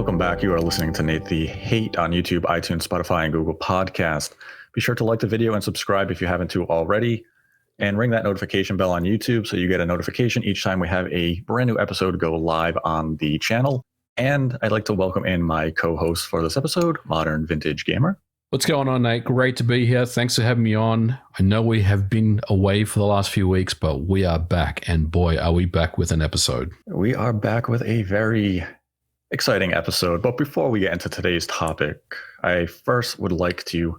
Welcome back. You are listening to Nate the Hate on YouTube, iTunes, Spotify, and Google Podcast. Be sure to like the video and subscribe if you haven't to already, and ring that notification bell on YouTube so you get a notification each time we have a brand new episode go live on the channel. And I'd like to welcome in my co-host for this episode, Modern Vintage Gamer. What's going on, Nate? Great to be here. Thanks for having me on. I know we have been away for the last few weeks, but we are back, and boy, are we back with an episode. We are back with a very exciting episode. But before we get into today's topic, I first would like to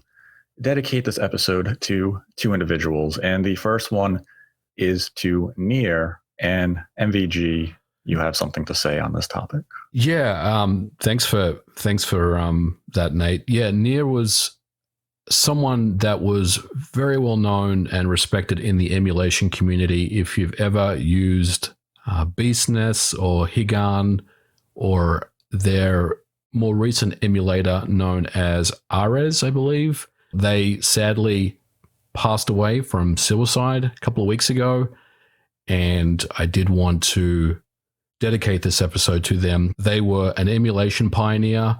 dedicate this episode to two individuals. And the first one is to Nier and MVG. You have something to say on this topic? Yeah, thanks for that, Nate. Yeah, Nier was someone that was very well known and respected in the emulation community. If you've ever used BeastNess or Higan or their more recent emulator known as Ares, I believe, they sadly passed away from suicide a couple of weeks ago, and I did want to dedicate this episode to them. They were an emulation pioneer,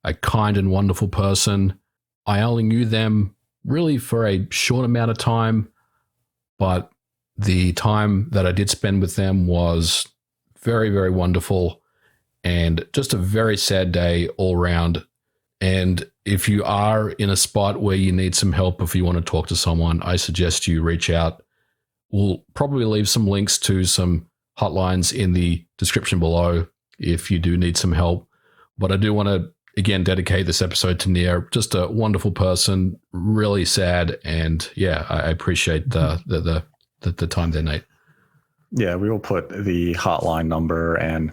a kind and wonderful person. I only knew them really for a short amount of time, but the time that I did spend with them was very, very wonderful and just a very sad day all around. And if you are in a spot where you need some help, if you want to talk to someone, I suggest you reach out. We'll probably leave some links to some hotlines in the description below if you do need some help. But I do want to, again, dedicate this episode to Nier. Just a wonderful person, really sad. And yeah, I appreciate the time there, Nate. Yeah, we will put the hotline number and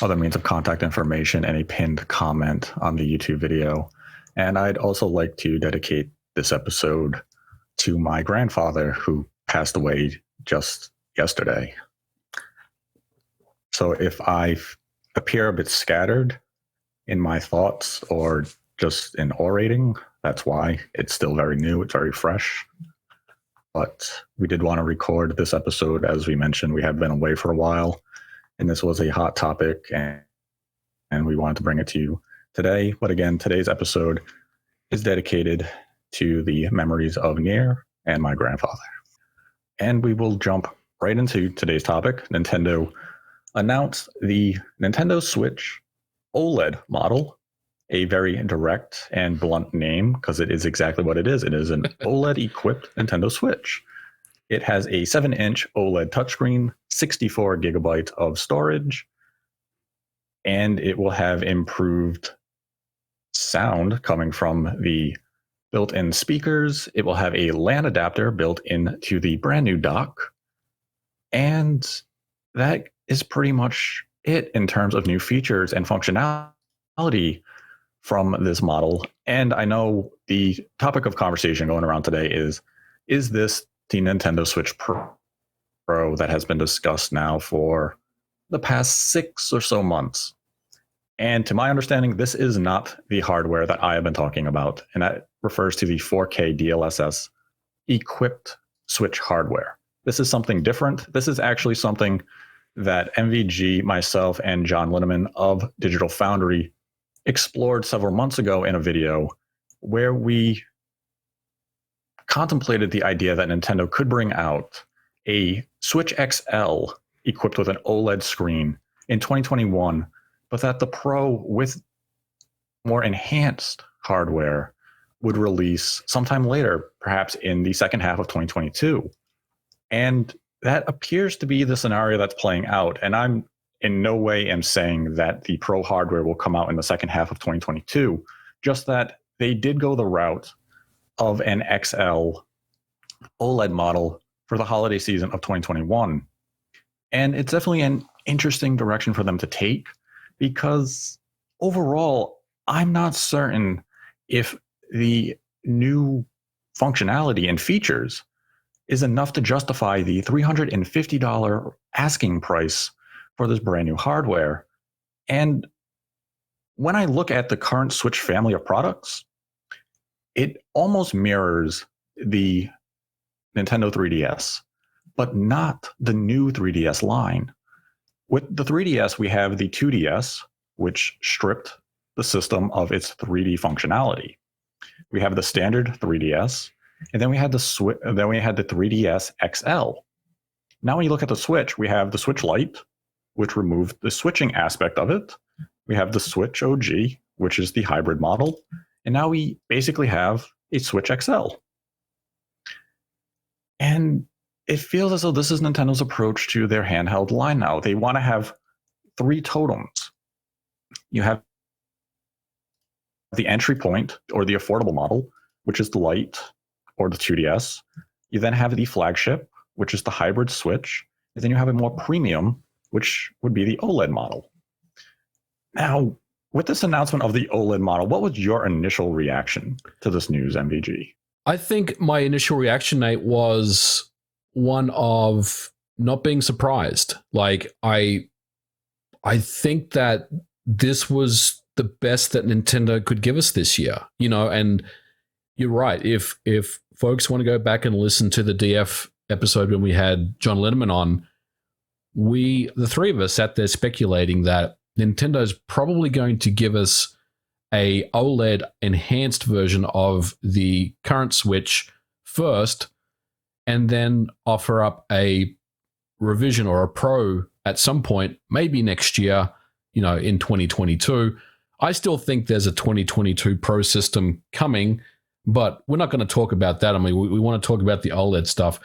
other means of contact information and a pinned comment on the YouTube video. And I'd also like to dedicate this episode to my grandfather, who passed away just yesterday. So if I appear a bit scattered in my thoughts or just in orating, that's why. It's still very new. It's very fresh. But we did want to record this episode. As we mentioned, we have been away for a while, and this was a hot topic, and we wanted to bring it to you today. But again, today's episode is dedicated to the memories of Nier and my grandfather. And we will jump right into today's topic. Nintendo announced the Nintendo Switch OLED model, a very direct and blunt name because it is exactly what it is. It is an OLED-equipped Nintendo Switch. It has a 7-inch OLED touchscreen, 64 gigabytes of storage, and it will have improved sound coming from the built-in speakers. It will have a LAN adapter built into the brand new dock, and that is pretty much it in terms of new features and functionality from this model. And I know the topic of conversation going around today is this the Nintendo Switch Pro that has been discussed now for the past 6 or so months? And to my understanding, this is not the hardware that I have been talking about, and that refers to the 4K DLSS equipped Switch hardware. This is something different. This is actually something that MVG, myself, and John Linneman of Digital Foundry explored several months ago in a video where we contemplated the idea that Nintendo could bring out a Switch XL equipped with an OLED screen in 2021, but that the Pro with more enhanced hardware would release sometime later, perhaps in the second half of 2022. And that appears to be the scenario that's playing out. And I'm in no way am saying that the Pro hardware will come out in the second half of 2022, just that they did go the route of an XL OLED model for the holiday season of 2021. And it's definitely an interesting direction for them to take, because overall, I'm not certain if the new functionality and features is enough to justify the $350 asking price for this brand new hardware. And when I look at the current Switch family of products, it almost mirrors the Nintendo 3DS, but not the new 3DS line. With the 3DS, we have the 2DS, which stripped the system of its 3D functionality. We have the standard 3DS, and then we had the 3DS XL. Now, when you look at the Switch, we have the Switch Lite, which removed the switching aspect of it. We have the Switch OG, which is the hybrid model. And now we basically have a Switch XL. And it feels as though this is Nintendo's approach to their handheld line now. They want to have 3 totems. You have the entry point, or the affordable model, which is the Lite or the 2DS. You then have the flagship, which is the hybrid Switch. And then you have a more premium, which would be the OLED model. Now, with this announcement of the OLED model, what was your initial reaction to this news, MVG? I think my initial reaction, Nate, was one of not being surprised. Like, I think that this was the best that Nintendo could give us this year, and you're right. If folks want to go back and listen to the DF episode when we had John Linneman on, the 3 of us sat there speculating that Nintendo's probably going to give us a OLED enhanced version of the current Switch first, and then offer up a revision or a Pro at some point, maybe next year, in 2022. I still think there's a 2022 Pro system coming, but we're not going to talk about that. I mean, we want to talk about the OLED stuff.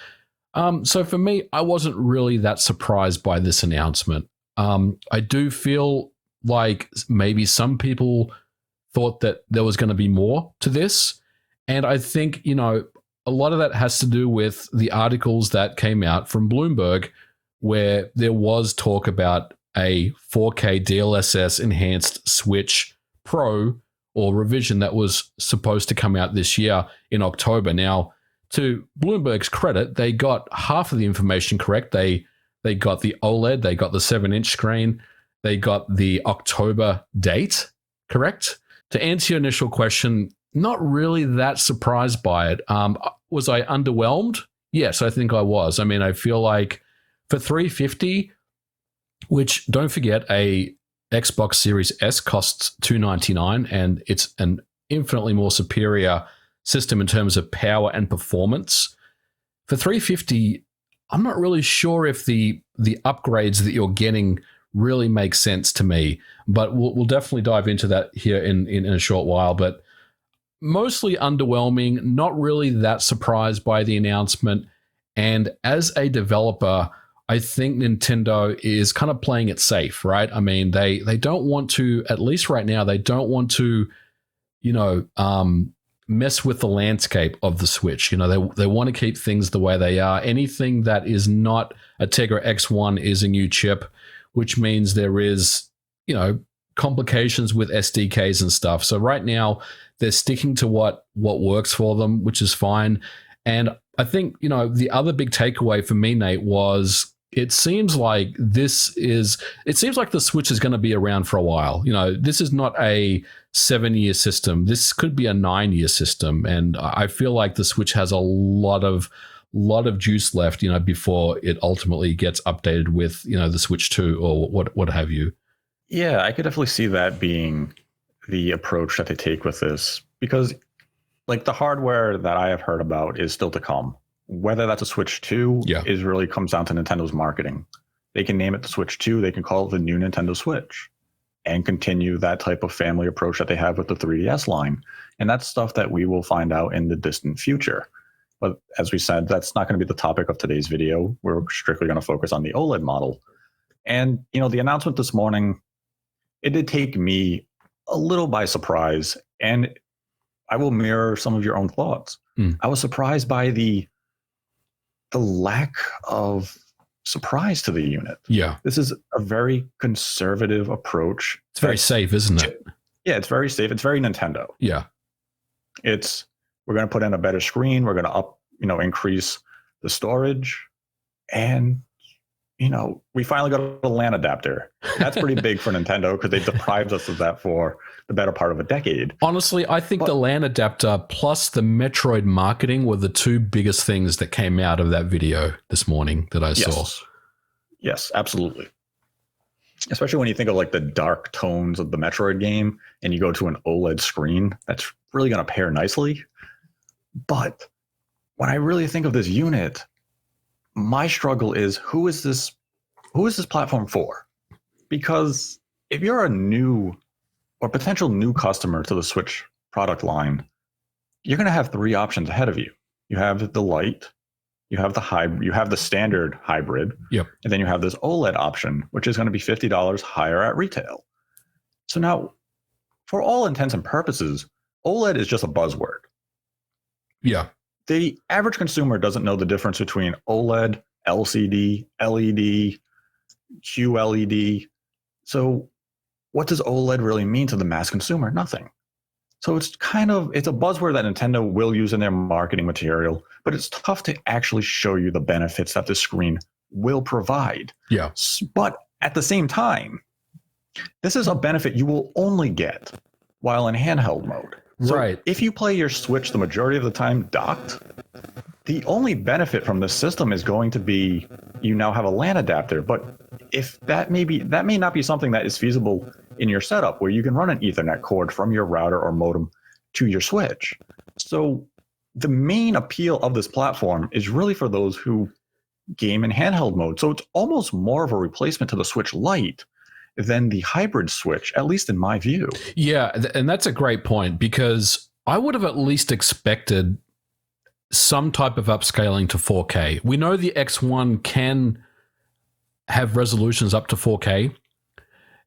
So for me, I wasn't really that surprised by this announcement. I do feel like maybe some people thought that there was going to be more to this. And I think, a lot of that has to do with the articles that came out from Bloomberg, where there was talk about a 4K DLSS enhanced Switch Pro or revision that was supposed to come out this year in October. Now, to Bloomberg's credit, they got half of the information correct. They got the OLED, they got the 7-inch screen, they got the October date correct. To answer your initial question, not really that surprised by it. Was I underwhelmed? Yes, I think I was. I mean, I feel like for $350, which, don't forget, a Xbox Series S costs $299, and it's an infinitely more superior system in terms of power and performance. For $350, I'm not really sure if the upgrades that you're getting really make sense to me, but we'll definitely dive into that here in a short while. But mostly underwhelming, not really that surprised by the announcement. And as a developer, I think Nintendo is kind of playing it safe, right? I mean, they don't want to, at least right now, they don't want to, mess with the landscape of the Switch. They want to keep things the way they are. Anything that is not a Tegra X1 is a new chip, which means there is, complications with SDKs and stuff. So right now they're sticking to what works for them, which is fine. And I think, the other big takeaway for me, Nate, was it seems like the Switch is going to be around for a while. This is not a 7-year system. This could be a 9-year system. And I feel like the Switch has a lot of juice left, before it ultimately gets updated with, the Switch 2 or what have you. Yeah, I could definitely see that being the approach that they take with this, because like the hardware that I have heard about is still to come. Whether that's a Switch 2 is really comes down to Nintendo's marketing. They can name it the Switch 2. They can call it the new Nintendo Switch and continue that type of family approach that they have with the 3DS line. And that's stuff that we will find out in the distant future. But as we said, that's not going to be the topic of today's video. We're strictly going to focus on the OLED model. And, the announcement this morning, it did take me a little by surprise. And I will mirror some of your own thoughts. I was surprised by the lack of surprise to the unit. Yeah. This is a very conservative approach. It's very safe, isn't it? Yeah, it's very safe. It's very Nintendo. Yeah. We're going to put in a better screen. We're going to increase the storage. And, we finally got a LAN adapter. That's pretty big for Nintendo because they deprived us of that for the better part of a decade. Honestly, I think the LAN adapter plus the Metroid marketing were the 2 biggest things that came out of that video this morning that I saw. Yes, absolutely. especially when you think of like the dark tones of the Metroid game and you go to an OLED screen, that's really going to pair nicely. But when I really think of this unit, my struggle is who is this platform for? Because if you're a new or potential new customer to the Switch product line, you're going to have three options ahead of you. You have the Lite, you have the hybrid, you have the standard hybrid, Yep. and then you have this OLED option, which is going to be $50 higher at retail. So now, for all intents and purposes, OLED is just a buzzword. Yeah. The average consumer doesn't know the difference between OLED, LCD, LED, QLED. So what does OLED really mean to the mass consumer? Nothing. So it's a buzzword that Nintendo will use in their marketing material, but it's tough to actually show you the benefits that the screen will provide. Yeah. But at the same time, this is a benefit you will only get while in handheld mode. So right. If you play your Switch the majority of the time docked, the only benefit from this system is going to be you now have a LAN adapter. But if that may not be something that is feasible in your setup where you can run an Ethernet cord from your router or modem to your Switch. So the main appeal of this platform is really for those who game in handheld mode. So it's almost more of a replacement to the Switch Lite than the hybrid Switch, at least in my view. Yeah, and that's a great point because I would have at least expected some type of upscaling to 4K. We know the X1 can have resolutions up to 4K.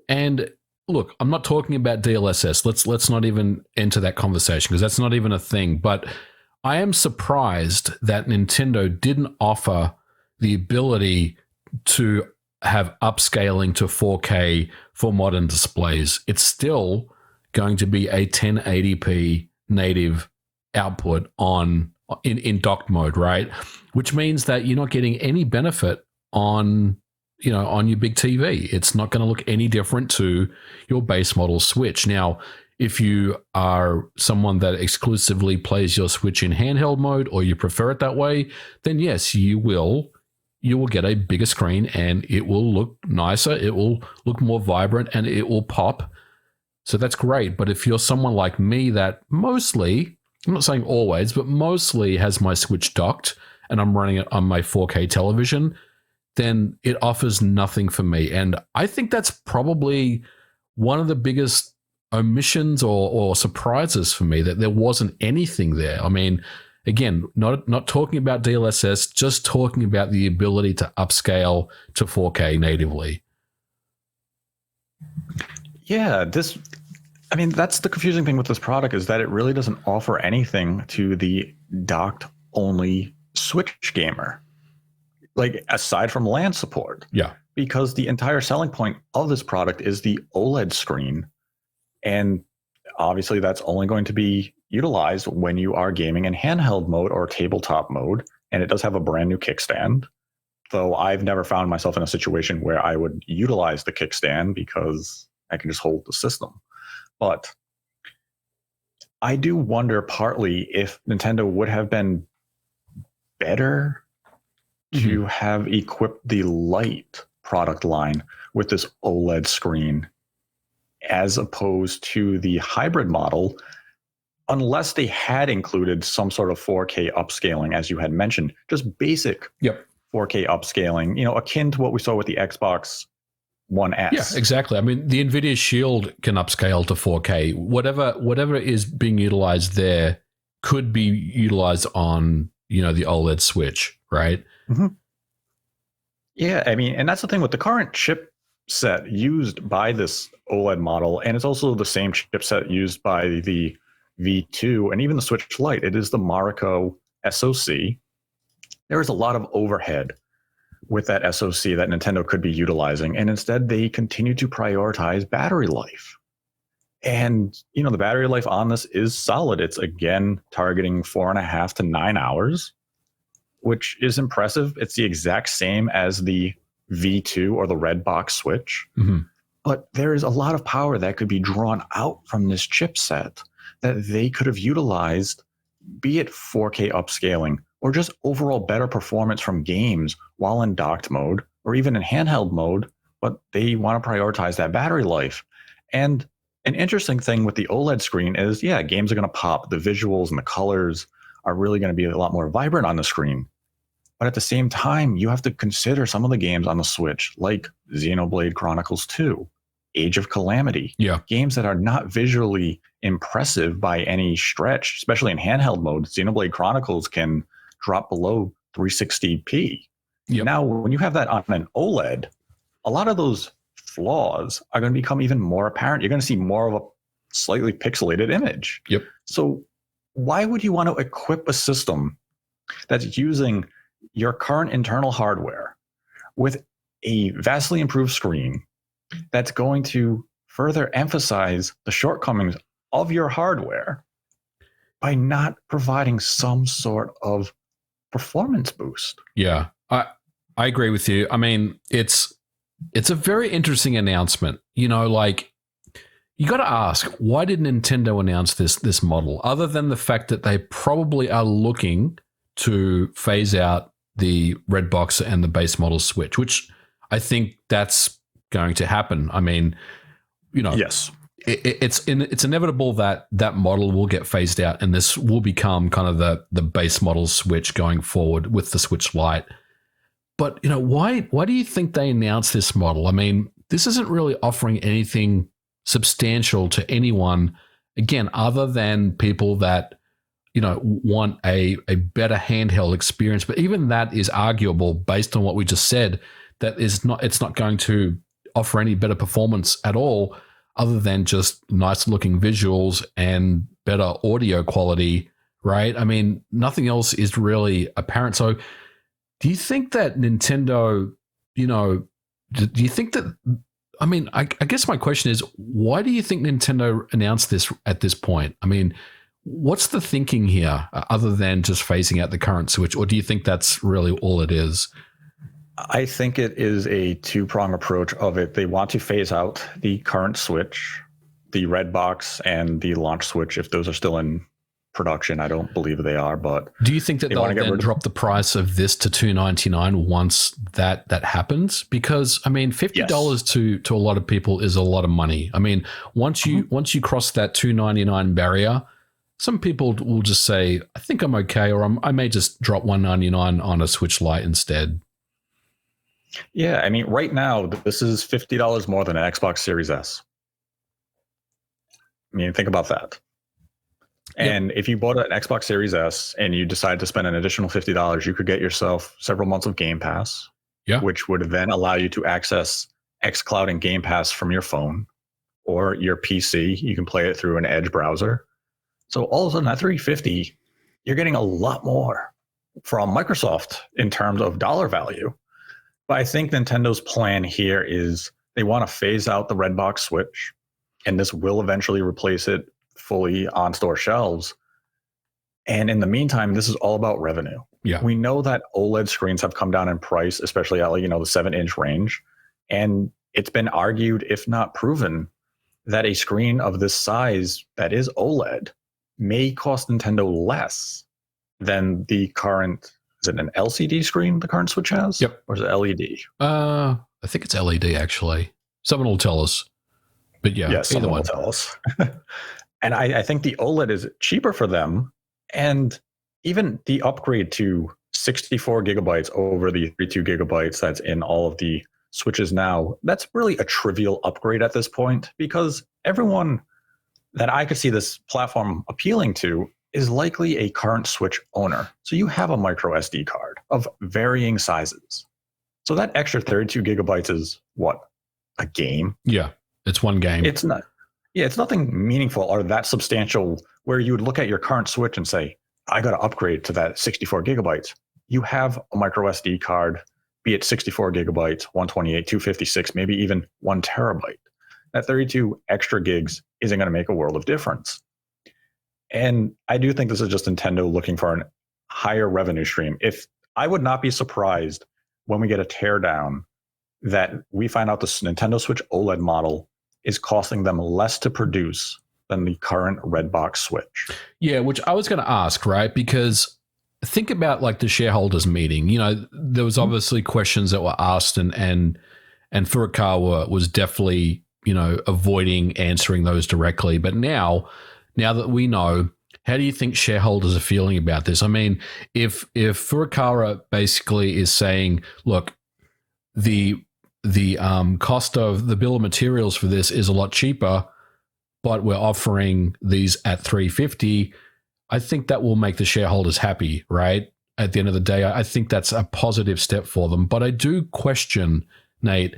And look, I'm not talking about DLSS. Let's not even enter that conversation because that's not even a thing. But I am surprised that Nintendo didn't offer the ability to have upscaling to 4K for modern displays. It's still going to be a 1080p native output in docked mode, right? Which means that you're not getting any benefit on your big TV. It's not going to look any different to your base model Switch. Now, if you are someone that exclusively plays your Switch in handheld mode or you prefer it that way, then yes, you will get a bigger screen and it will look nicer, it will look more vibrant, and it will pop. So that's great. But if you're someone like me that mostly, I'm not saying always, but mostly has my Switch docked and I'm running it on my 4K television, then it offers nothing for me. And I think that's probably one of the biggest omissions or surprises for me, that there wasn't anything there. I mean, again, not talking about DLSS, just talking about the ability to upscale to 4K natively. Yeah, that's the confusing thing with this product is that it really doesn't offer anything to the docked only Switch gamer. Like aside from LAN support. Yeah. Because the entire selling point of this product is the OLED screen. And obviously that's only going to be utilized when you are gaming in handheld mode or tabletop mode. And it does have a brand new kickstand. Though I've never found myself in a situation where I would utilize the kickstand because I can just hold the system. But I do wonder partly if Nintendo would have been better to have equipped the Lite product line with this OLED screen as opposed to the hybrid model, unless they had included some sort of 4K upscaling, as you had mentioned, just basic 4K upscaling, akin to what we saw with the Xbox One S. Yeah, exactly. I mean, the NVIDIA Shield can upscale to 4K. Whatever is being utilized there could be utilized on, the OLED Switch, right? Mm-hmm. Yeah, I mean, and that's the thing with the current chipset used by this OLED model, and it's also the same chipset used by the V2 and even the Switch Lite. It is the Marico SoC. There is a lot of overhead with that SoC that Nintendo could be utilizing, and instead they continue to prioritize battery life. And, the battery life on this is solid. It's, again, targeting 4.5 to 9 hours, which is impressive. It's the exact same as the V2 or the red box Switch. Mm-hmm. But there is a lot of power that could be drawn out from this chipset that they could have utilized, be it 4K upscaling or just overall better performance from games while in docked mode or even in handheld mode but they want to prioritize that battery life. And an interesting thing with the OLED screen is, yeah, games are going to pop. The visuals and the colors are really going to be a lot more vibrant on the screen. But at the same time, you have to consider some of the games on the Switch, like Xenoblade Chronicles 2, Age of Calamity. Yeah. Games that are not visually impressive by any stretch, especially in handheld mode. Xenoblade Chronicles can drop below 360p. Yep. Now, when you have that on an OLED, a lot of those flaws are going to become even more apparent. You're going to see more of a slightly pixelated image. Yep. So why would you want to equip a system that's using your current internal hardware with a vastly improved screen that's going to further emphasize the shortcomings of your hardware by not providing some sort of performance boost? Yeah, I agree with you. I mean, it's a very interesting announcement. You know, like, you got to ask, why did Nintendo announce this model, other than the fact that they probably are looking to phase out the red box and the base model Switch, which I think that's going to happen. I mean, you know, yes, it's inevitable that that model will get phased out, and this will become kind of the base model Switch going forward with the Switch Lite. But, you know, why do you think they announced this model? I mean, this isn't really offering anything substantial to anyone, again, other than people that, you know, want a better handheld experience. But even that is arguable based on what we just said, that it's not going to offer any better performance at all, other than just nice looking visuals and better audio quality, right? I mean, nothing else is really apparent. So do you think that Nintendo, you know, do you think that, I mean, I guess my question is, why do you think Nintendo announced this at this point? I mean, what's the thinking here, other than just phasing out the current Switch? Or do you think that's really all it is? I think it is a two-prong approach of it. They want to phase out the current Switch, the red box, and the launch Switch, if those are still in production. I don't believe they are, but do you think that they'll then drop the price of this to $299 once that happens? Because, I mean, $50 to a lot of people is a lot of money. I mean, once you cross that $299 barrier, some people will just say, I think I'm okay, or I may just drop $199 on a Switch Lite instead. Yeah, I mean, right now, this is $50 more than an Xbox Series S. I mean, think about that. And if you bought an Xbox Series S and you decide to spend an additional $50, you could get yourself several months of Game Pass, which would then allow you to access xCloud and Game Pass from your phone or your PC. You can play it through an Edge browser. So all of a sudden, at $350, you're getting a lot more from Microsoft in terms of dollar value. But I think Nintendo's plan here is they want to phase out the red box Switch, and this will eventually replace it fully on store shelves. And in the meantime, this is all about revenue. Yeah. We know that OLED screens have come down in price, especially at, you know, the 7-inch range. And it's been argued, if not proven, that a screen of this size that is OLED may cost Nintendo less than the current, is it an LCD screen the current Switch has? Yep. Or is it LED? I think it's LED, actually. Someone will tell us. But yeah, someone will tell us. And I think the OLED is cheaper for them. And even the upgrade to 64 gigabytes over the 32 gigabytes that's in all of the Switches now, that's really a trivial upgrade at this point, because everyone that I could see this platform appealing to is likely a current Switch owner. So you have a micro SD card of varying sizes. So that extra 32 gigabytes is what? A game? Yeah, it's one game. It's not. Yeah, it's nothing meaningful or that substantial where you would look at your current Switch and say, I got to upgrade to that 64 gigabytes. You have a micro SD card, be it 64 gigabytes, 128, 256, maybe even 1 terabyte. That 32 extra gigs isn't going to make a world of difference. And I do think this is just Nintendo looking for a higher revenue stream. If I would not be surprised when we get a teardown that we find out the Nintendo Switch OLED model is costing them less to produce than the current red box Switch. Yeah, which I was going to ask, right? Because think about like the shareholders meeting. You know, there was obviously questions that were asked and and Furukawa was definitely, avoiding answering those directly. But now that we know, how do you think shareholders are feeling about this? I mean, if Furukawa basically is saying, look, the cost of the bill of materials for this is a lot cheaper, but we're offering these at $350, I think that will make the shareholders happy, right? At the end of the day, I think that's a positive step for them. But I do question, Nate,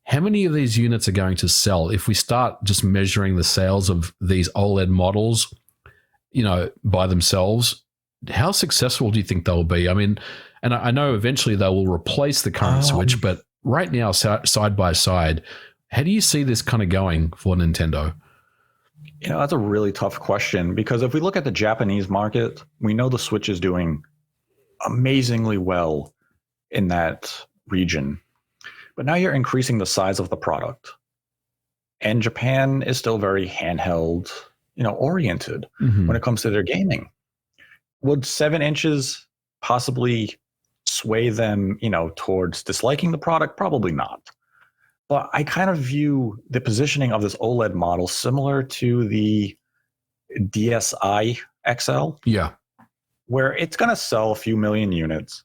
how many of these units are going to sell if we start just measuring the sales of these OLED models, by themselves? How successful do you think they'll be? I mean, and I know eventually they will replace the current Switch, but right now, side by side, how do you see this kind of going for Nintendo? That's a really tough question, because if we look at the Japanese market, we know the Switch is doing amazingly well in that region. But now you're increasing the size of the product. And Japan is still very handheld, oriented when it comes to their gaming. Would 7 inches possibly sway them, towards disliking the product? Probably not. But I kind of view the positioning of this OLED model similar to the DSi XL. Yeah. Where it's going to sell a few million units,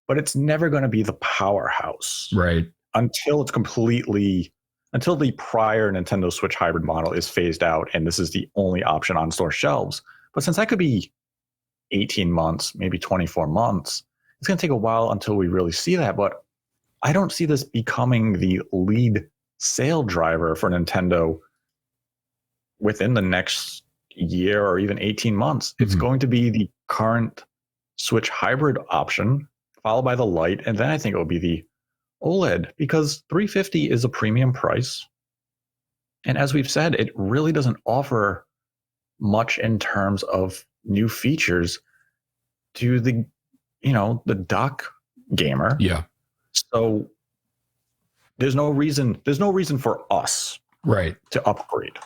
but it's never going to be the powerhouse. Right. Until the prior Nintendo Switch hybrid model is phased out and this is the only option on store shelves. But since that could be 18 months, maybe 24 months, it's going to take a while until we really see that. But I don't see this becoming the lead sale driver for Nintendo within the next year or even 18 months. It's going to be the current Switch hybrid option, followed by the Lite, and then I think it will be the OLED, because $350 is a premium price. And as we've said, it really doesn't offer much in terms of new features to the dock gamer. Yeah. So there's no reason for us to upgrade.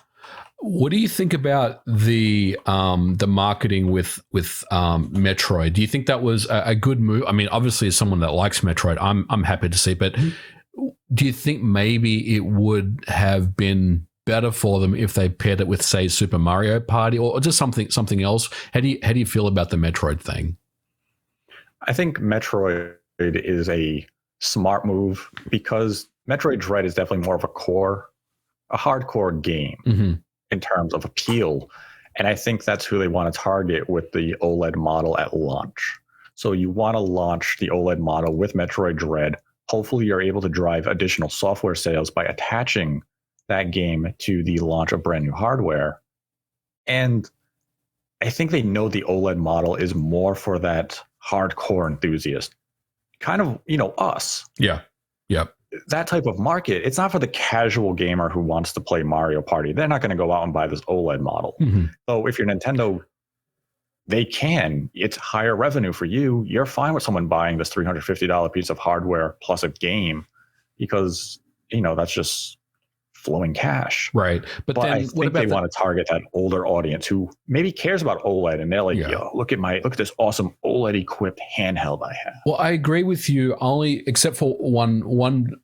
What do you think about the marketing with Metroid? Do you think that was a good move? I mean, obviously, as someone that likes Metroid, I'm happy to see. But do you think maybe it would have been better for them if they paired it with, say, Super Mario Party or just something else? How do you feel about the Metroid thing? I think Metroid is a smart move, because Metroid Dread is definitely more of a hardcore game in terms of appeal. And I think that's who they want to target with the OLED model at launch. So you want to launch the OLED model with Metroid Dread. Hopefully you're able to drive additional software sales by attaching that game to the launch of brand new hardware. And I think they know the OLED model is more for that hardcore enthusiast, kind of, us. Yeah. Yep. That type of market. It's not for the casual gamer who wants to play Mario Party. They're not going to go out and buy this OLED model. So if you're Nintendo, they can. It's higher revenue for you. You're fine with someone buying this $350 piece of hardware plus a game, because, that's just flowing cash. Right. But then I think they want to target that older audience who maybe cares about OLED, and they're like, yo, look at this awesome OLED equipped handheld I have. Well, I agree with you, only except for one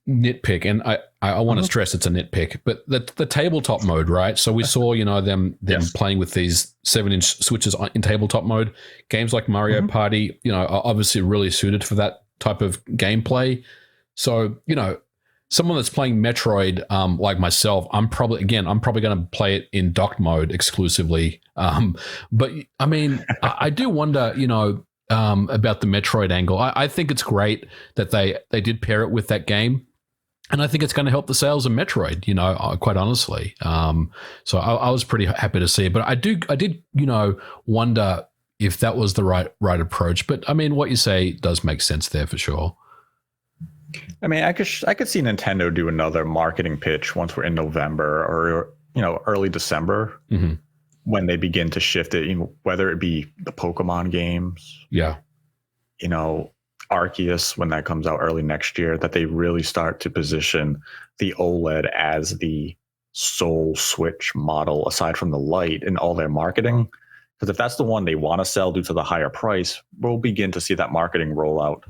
nitpick, and I want to stress it's a nitpick, but the tabletop mode, right? So we saw, them playing with these 7-inch switches in tabletop mode. Games like Mario Party, are obviously really suited for that type of gameplay. So, someone that's playing Metroid, like myself, I'm probably going to play it in docked mode exclusively. But I mean, I do wonder, about the Metroid angle. I think it's great that they did pair it with that game, and I think it's going to help the sales of Metroid. Quite honestly. So I was pretty happy to see it, but I did, wonder if that was the right approach. But I mean, what you say does make sense there for sure. I mean, I could see Nintendo do another marketing pitch once we're in November or early December when they begin to shift it. Whether it be the Pokemon games, Arceus when that comes out early next year, that they really start to position the OLED as the sole Switch model aside from the Lite in all their marketing. Because if that's the one they want to sell due to the higher price, we'll begin to see that marketing rollout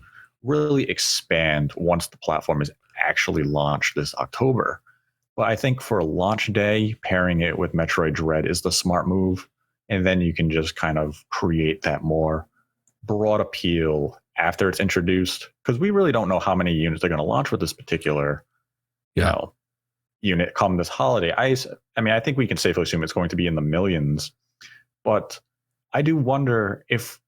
really expand once the platform is actually launch this October. But I think for launch day, pairing it with Metroid Dread is the smart move. And then you can just kind of create that more broad appeal after it's introduced. Because we really don't know how many units they're going to launch with this particular, unit come this holiday. I mean, I think we can safely assume it's going to be in the millions. But I do wonder if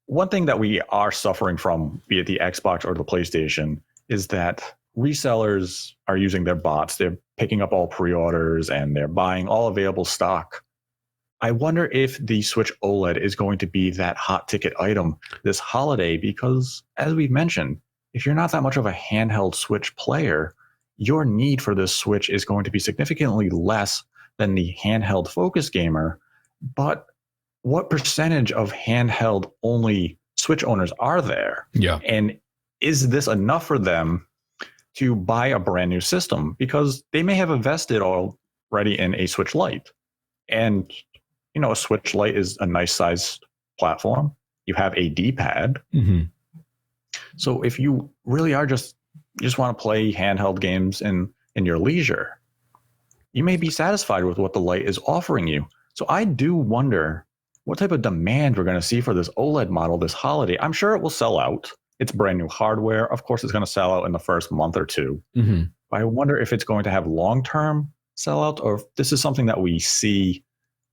one thing that we are suffering from, be it the Xbox or the PlayStation, is that resellers are using their bots. They're picking up all pre-orders and they're buying all available stock. I wonder if the Switch OLED is going to be that hot ticket item this holiday, because as we've mentioned, if you're not that much of a handheld Switch player, your need for this Switch is going to be significantly less than the handheld focus gamer. But what percentage of handheld only Switch owners are there? Yeah. And is this enough for them to buy a brand new system? Because they may have invested already in a Switch Lite. And, a Switch Lite is a nice sized platform. You have a D-pad. Mm-hmm. So if you really are just want to play handheld games in your leisure, you may be satisfied with what the Lite is offering you. So I do wonder what type of demand we're going to see for this OLED model this holiday. I'm sure it will sell out. It's brand new hardware. Of course, it's going to sell out in the first month or two. Mm-hmm. But I wonder if it's going to have long-term sellout, or if this is something that we see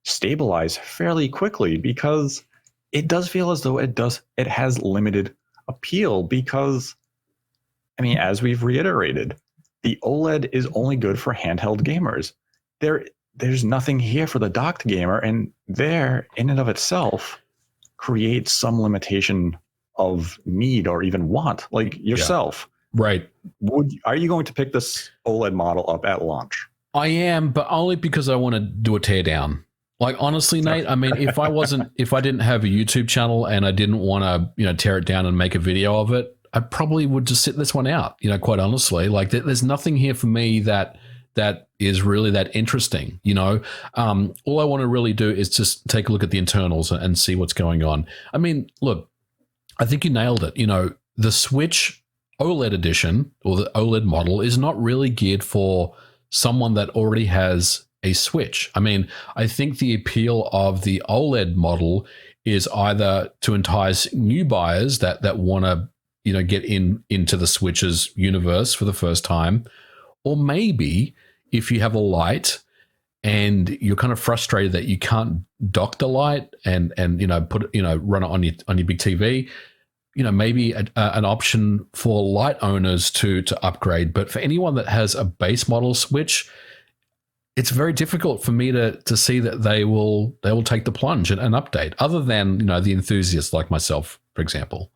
stabilize fairly quickly, because it does feel as though it has limited appeal. Because, I mean, as we've reiterated, the OLED is only good for handheld gamers. There's nothing here for the docked gamer, and there, in and of itself, creates some limitation of need or even want, like yourself. Yeah. Right. Are you going to pick this OLED model up at launch? I am, but only because I want to do a teardown. Like, honestly, Nate, I mean, if I didn't have a YouTube channel and I didn't want to, tear it down and make a video of it, I probably would just sit this one out, quite honestly. Like, there's nothing here for me that is really that interesting. All I want to really do is just take a look at the internals and see what's going on. I mean, look, I think you nailed it. The Switch OLED edition, or the OLED model, is not really geared for someone that already has a Switch. I mean, I think the appeal of the OLED model is either to entice new buyers that want to, get into the Switch's universe for the first time, or maybe if you have a Lite and you're kind of frustrated that you can't dock the Lite and put run it on your big TV, maybe an option for Lite owners to upgrade. But for anyone that has a base model Switch, it's very difficult for me to see that they will take the plunge and update, other than the enthusiasts like myself, for example.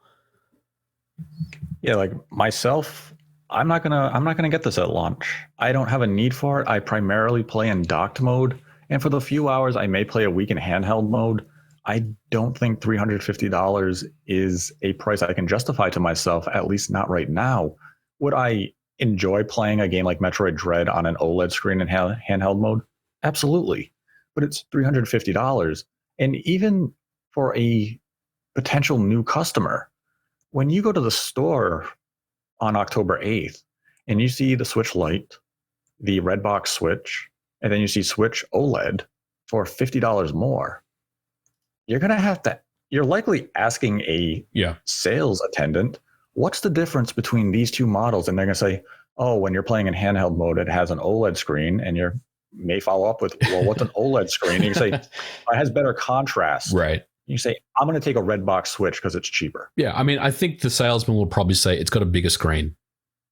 Yeah, like myself, I'm not gonna get this at launch. I don't have a need for it. I primarily play in docked mode, and for the few hours I may play a week in handheld mode, I don't think $350 is a price I can justify to myself, at least not right now. Would I enjoy playing a game like Metroid Dread on an OLED screen in handheld mode? Absolutely. But it's $350. And even for a potential new customer, when you go to the store on October 8th and you see the Switch Lite, the Redbox Switch, and then you see Switch OLED for $50 more, you're likely asking a sales attendant, what's the difference between these two models? And they're going to say, oh, when you're playing in handheld mode, it has an OLED screen. And you may follow up with, well, what's an OLED screen? And you say, it has better contrast. Right. You say, I'm going to take a Redbox Switch because it's cheaper. Yeah. I mean, I think the salesman will probably say it's got a bigger screen.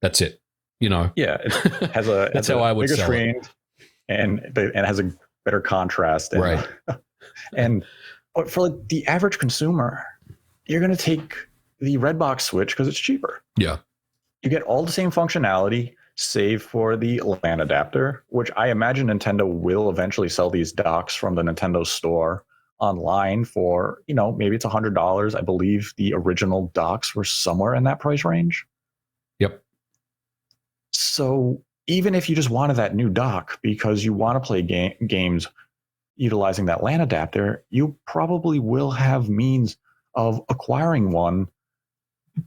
That's it. Yeah. It has a, That's how I would bigger sell screen it. And it has a better contrast. And, right. But for the average consumer, you're going to take the Redbox Switch because it's cheaper. Yeah. You get all the same functionality, save for the LAN adapter, which I imagine Nintendo will eventually sell these docks from the Nintendo store online for, maybe it's $100. I believe the original docks were somewhere in that price range. Yep. So even if you just wanted that new dock because you want to play games utilizing that LAN adapter, you probably will have means of acquiring one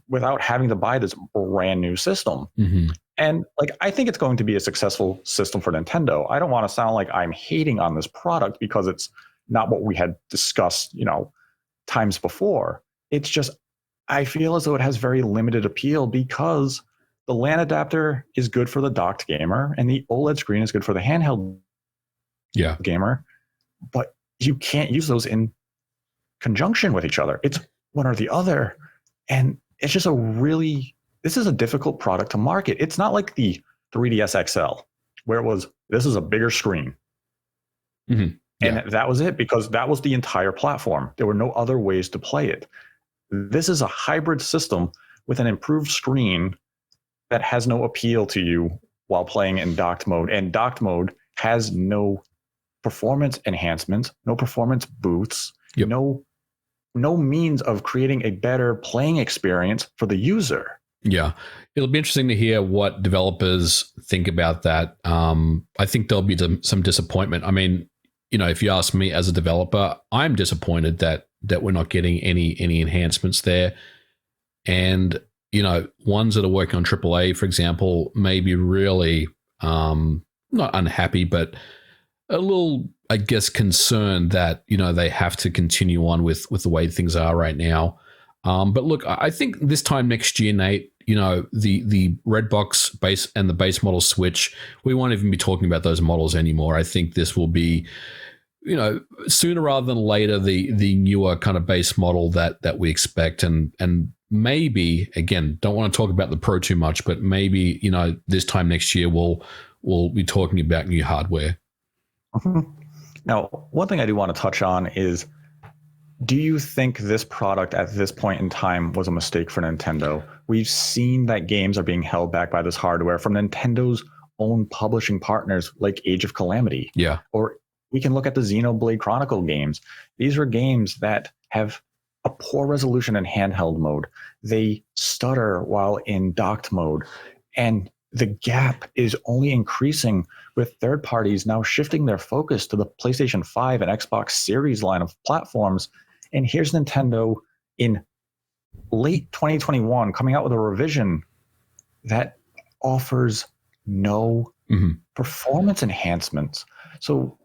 without having to buy this brand new system. Mm-hmm. And like, I think it's going to be a successful system for Nintendo. I don't want to sound like I'm hating on this product because it's not what we had discussed, times before. It's just, I feel as though it has very limited appeal because the LAN adapter is good for the docked gamer and the OLED screen is good for the handheld gamer, but you can't use those in conjunction with each other. It's one or the other. And it's just this is a difficult product to market. It's not like the 3DS XL, where it was, this is a bigger screen. Mm-hmm. Yeah. And that was it, because that was the entire platform. There were no other ways to play it. This is a hybrid system with an improved screen that has no appeal to you while playing in docked mode. And docked mode has no performance enhancements, no performance boosts, no means of creating a better playing experience for the user. Yeah, it'll be interesting to hear what developers think about that. I think there'll be some disappointment. I mean, if you ask me as a developer, I'm disappointed that we're not getting any enhancements there. And, ones that are working on AAA, for example, may be really not unhappy, but a little, I guess, concerned that, they have to continue on with the way things are right now. But look, I think this time next year, Nate, the red box base and the base model Switch, we won't even be talking about those models anymore. I think this will be, sooner rather than later, the newer kind of base model that we expect. And maybe, again, don't want to talk about the Pro too much, but maybe, this time next year, we'll be talking about new hardware. Mm-hmm. Now, one thing I do want to touch on is, do you think this product at this point in time was a mistake for Nintendo? We've seen that games are being held back by this hardware from Nintendo's own publishing partners like Age of Calamity. Yeah. Or we can look at the Xenoblade Chronicle games. These are games that have a poor resolution in handheld mode. They stutter while in docked mode. And the gap is only increasing with third parties now shifting their focus to the PlayStation 5 and Xbox Series line of platforms. And here's Nintendo in late 2021 coming out with a revision that offers no performance enhancements. So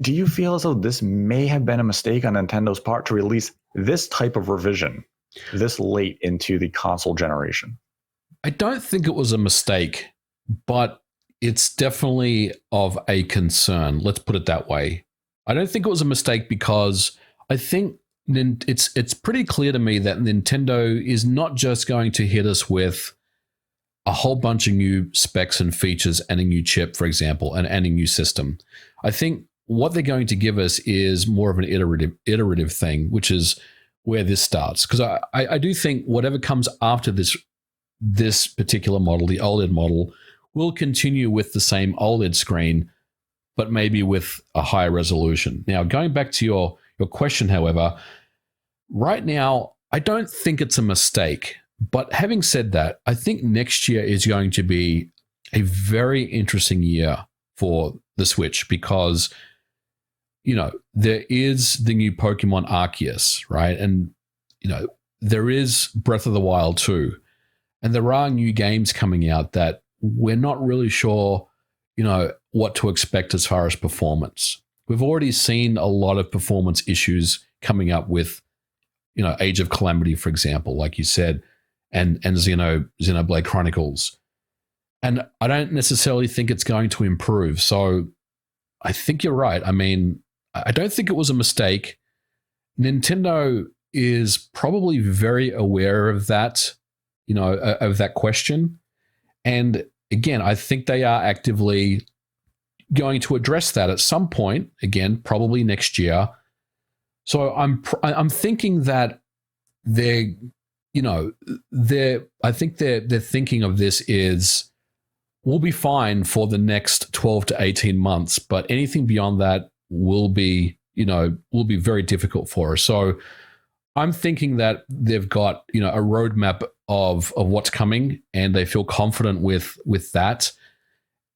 do you feel as though this may have been a mistake on Nintendo's part to release this type of revision this late into the console generation? I don't think it was a mistake, but it's definitely of a concern. Let's put it that way. I don't think it was a mistake because I think it's pretty clear to me that Nintendo is not just going to hit us with a whole bunch of new specs and features and a new chip, for example, and a new system. I think what they're going to give us is more of an iterative thing, which is where this starts. Because I do think whatever comes after this particular model, the OLED model, will continue with the same OLED screen, but maybe with a higher resolution. Now, going back to your question, however, right now, I don't think it's a mistake. But having said that, I think next year is going to be a very interesting year for the Switch because, there is the new Pokemon Arceus, right? And, there is Breath of the Wild too. And there are new games coming out that we're not really sure, what to expect as far as performance. We've already seen a lot of performance issues coming up with, Age of Calamity, for example, like you said, and Xenoblade Chronicles. And I don't necessarily think it's going to improve. So I think you're right. I mean, I don't think it was a mistake. Nintendo is probably very aware of that, of that question. And again, I think they are actively going to address that at some point, again, probably next year. So I'm thinking that I think their thinking of this is we'll be fine for the next 12 to 18 months, but anything beyond that will be very difficult for us. So I'm thinking that they've got, a roadmap of what's coming and they feel confident with that.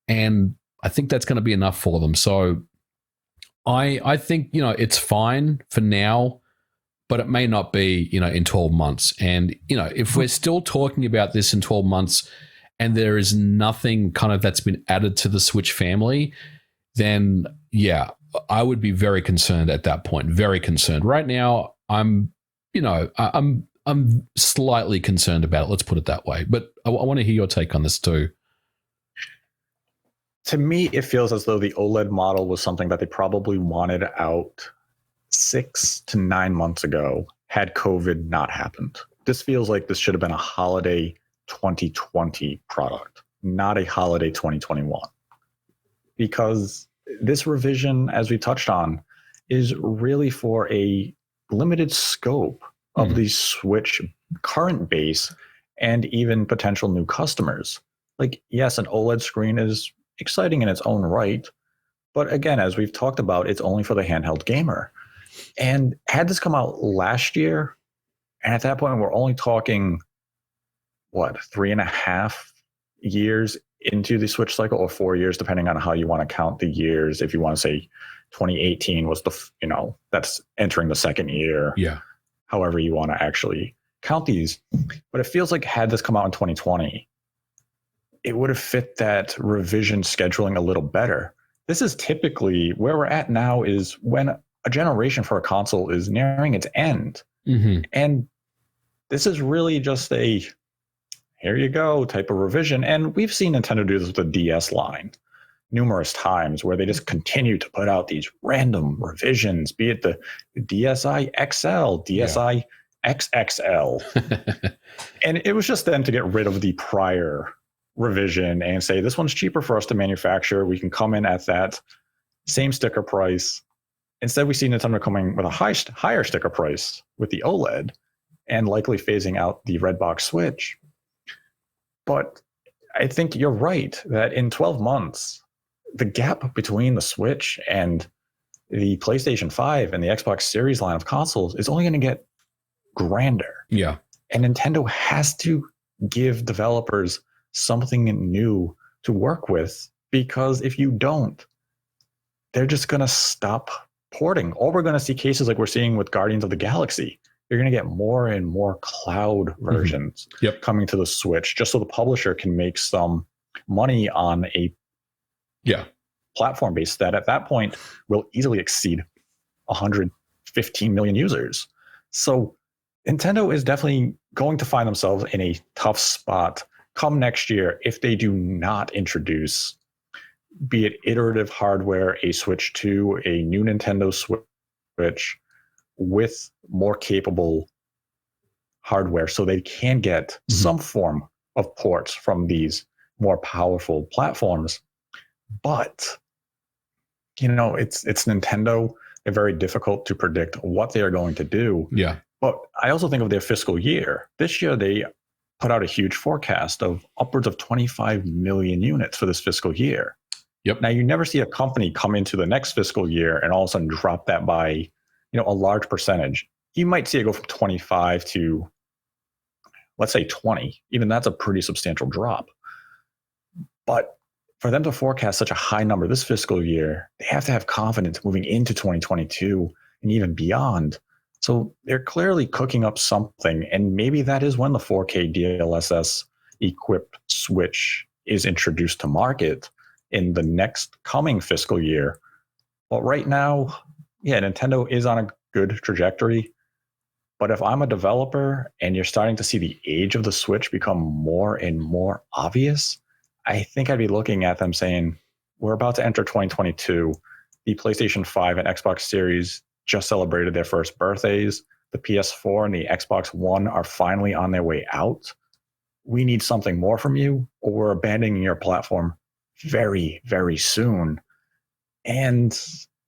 And I think that's going to be enough for them. So I think, it's fine for now, but it may not be, in 12 months. And, if we're still talking about this in 12 months and there is nothing kind of that's been added to the Switch family, then yeah, I would be very concerned at that point. Very concerned. Right now, I'm slightly concerned about it. Let's put it that way. But I want to hear your take on this too. To me, it feels as though the OLED model was something that they probably wanted out 6 to 9 months ago had COVID not happened. This feels like this should have been a holiday 2020 product, not a holiday 2021. Because this revision, as we touched on, is really for a limited scope of the Switch current base and even potential new customers. Like, yes, an OLED screen is exciting in its own right, but again, as we've talked about, it's only for the handheld gamer. And had this come out last year, and at that point we're only talking, 3.5 years into the Switch cycle, or 4 years, depending on how you want to count the years. If you want to say 2018 was that's entering the second year. Yeah. However you want to actually count these. But it feels like had this come out in 2020, it would have fit that revision scheduling a little better. This is typically where we're at now, is when a generation for a console is nearing its end. Mm-hmm. And this is really just a here you go type of revision. And we've seen Nintendo do this with the DS line numerous times, where they just continue to put out these random revisions, be it the DSi XL, DSi XXL. And it was just them to get rid of the prior revision and say, this one's cheaper for us to manufacture. We can come in at that same sticker price. Instead, we see Nintendo coming with a higher sticker price with the OLED and likely phasing out the red box Switch. But I think you're right that in 12 months, the gap between the Switch and the PlayStation 5 and the Xbox Series line of consoles is only going to get grander. Yeah. And Nintendo has to give developers something new to work with, because if you don't, they're just going to stop porting. Or we're going to see cases like we're seeing with Guardians of the Galaxy. You're going to get more and more cloud versions coming to the Switch, just so the publisher can make some money on a platform base that at that point will easily exceed 115 million users. So Nintendo is definitely going to find themselves in a tough spot come next year if they do not introduce, be it iterative hardware, a Switch 2, a new Nintendo Switch with more capable hardware, so they can get some form of ports from these more powerful platforms. But, it's Nintendo. They're very difficult to predict what they are going to do. Yeah. But I also think of their fiscal year. This year, they put out a huge forecast of upwards of 25 million units for this fiscal year. Yep. Now, you never see a company come into the next fiscal year and all of a sudden drop that by, a large percentage. You might see it go from 25 to, let's say, 20. Even that's a pretty substantial drop. But for them to forecast such a high number this fiscal year, they have to have confidence moving into 2022 and even beyond. So they're clearly cooking up something, and maybe that is when the 4K DLSS equipped Switch is introduced to market in the next coming fiscal year. But right now, Nintendo is on a good trajectory. But if I'm a developer and you're starting to see the age of the Switch become more and more obvious, I think I'd be looking at them saying, we're about to enter 2022. The PlayStation 5 and Xbox Series just celebrated their first birthdays. The PS4 and the Xbox One are finally on their way out. We need something more from you, or we're abandoning your platform very, very soon. And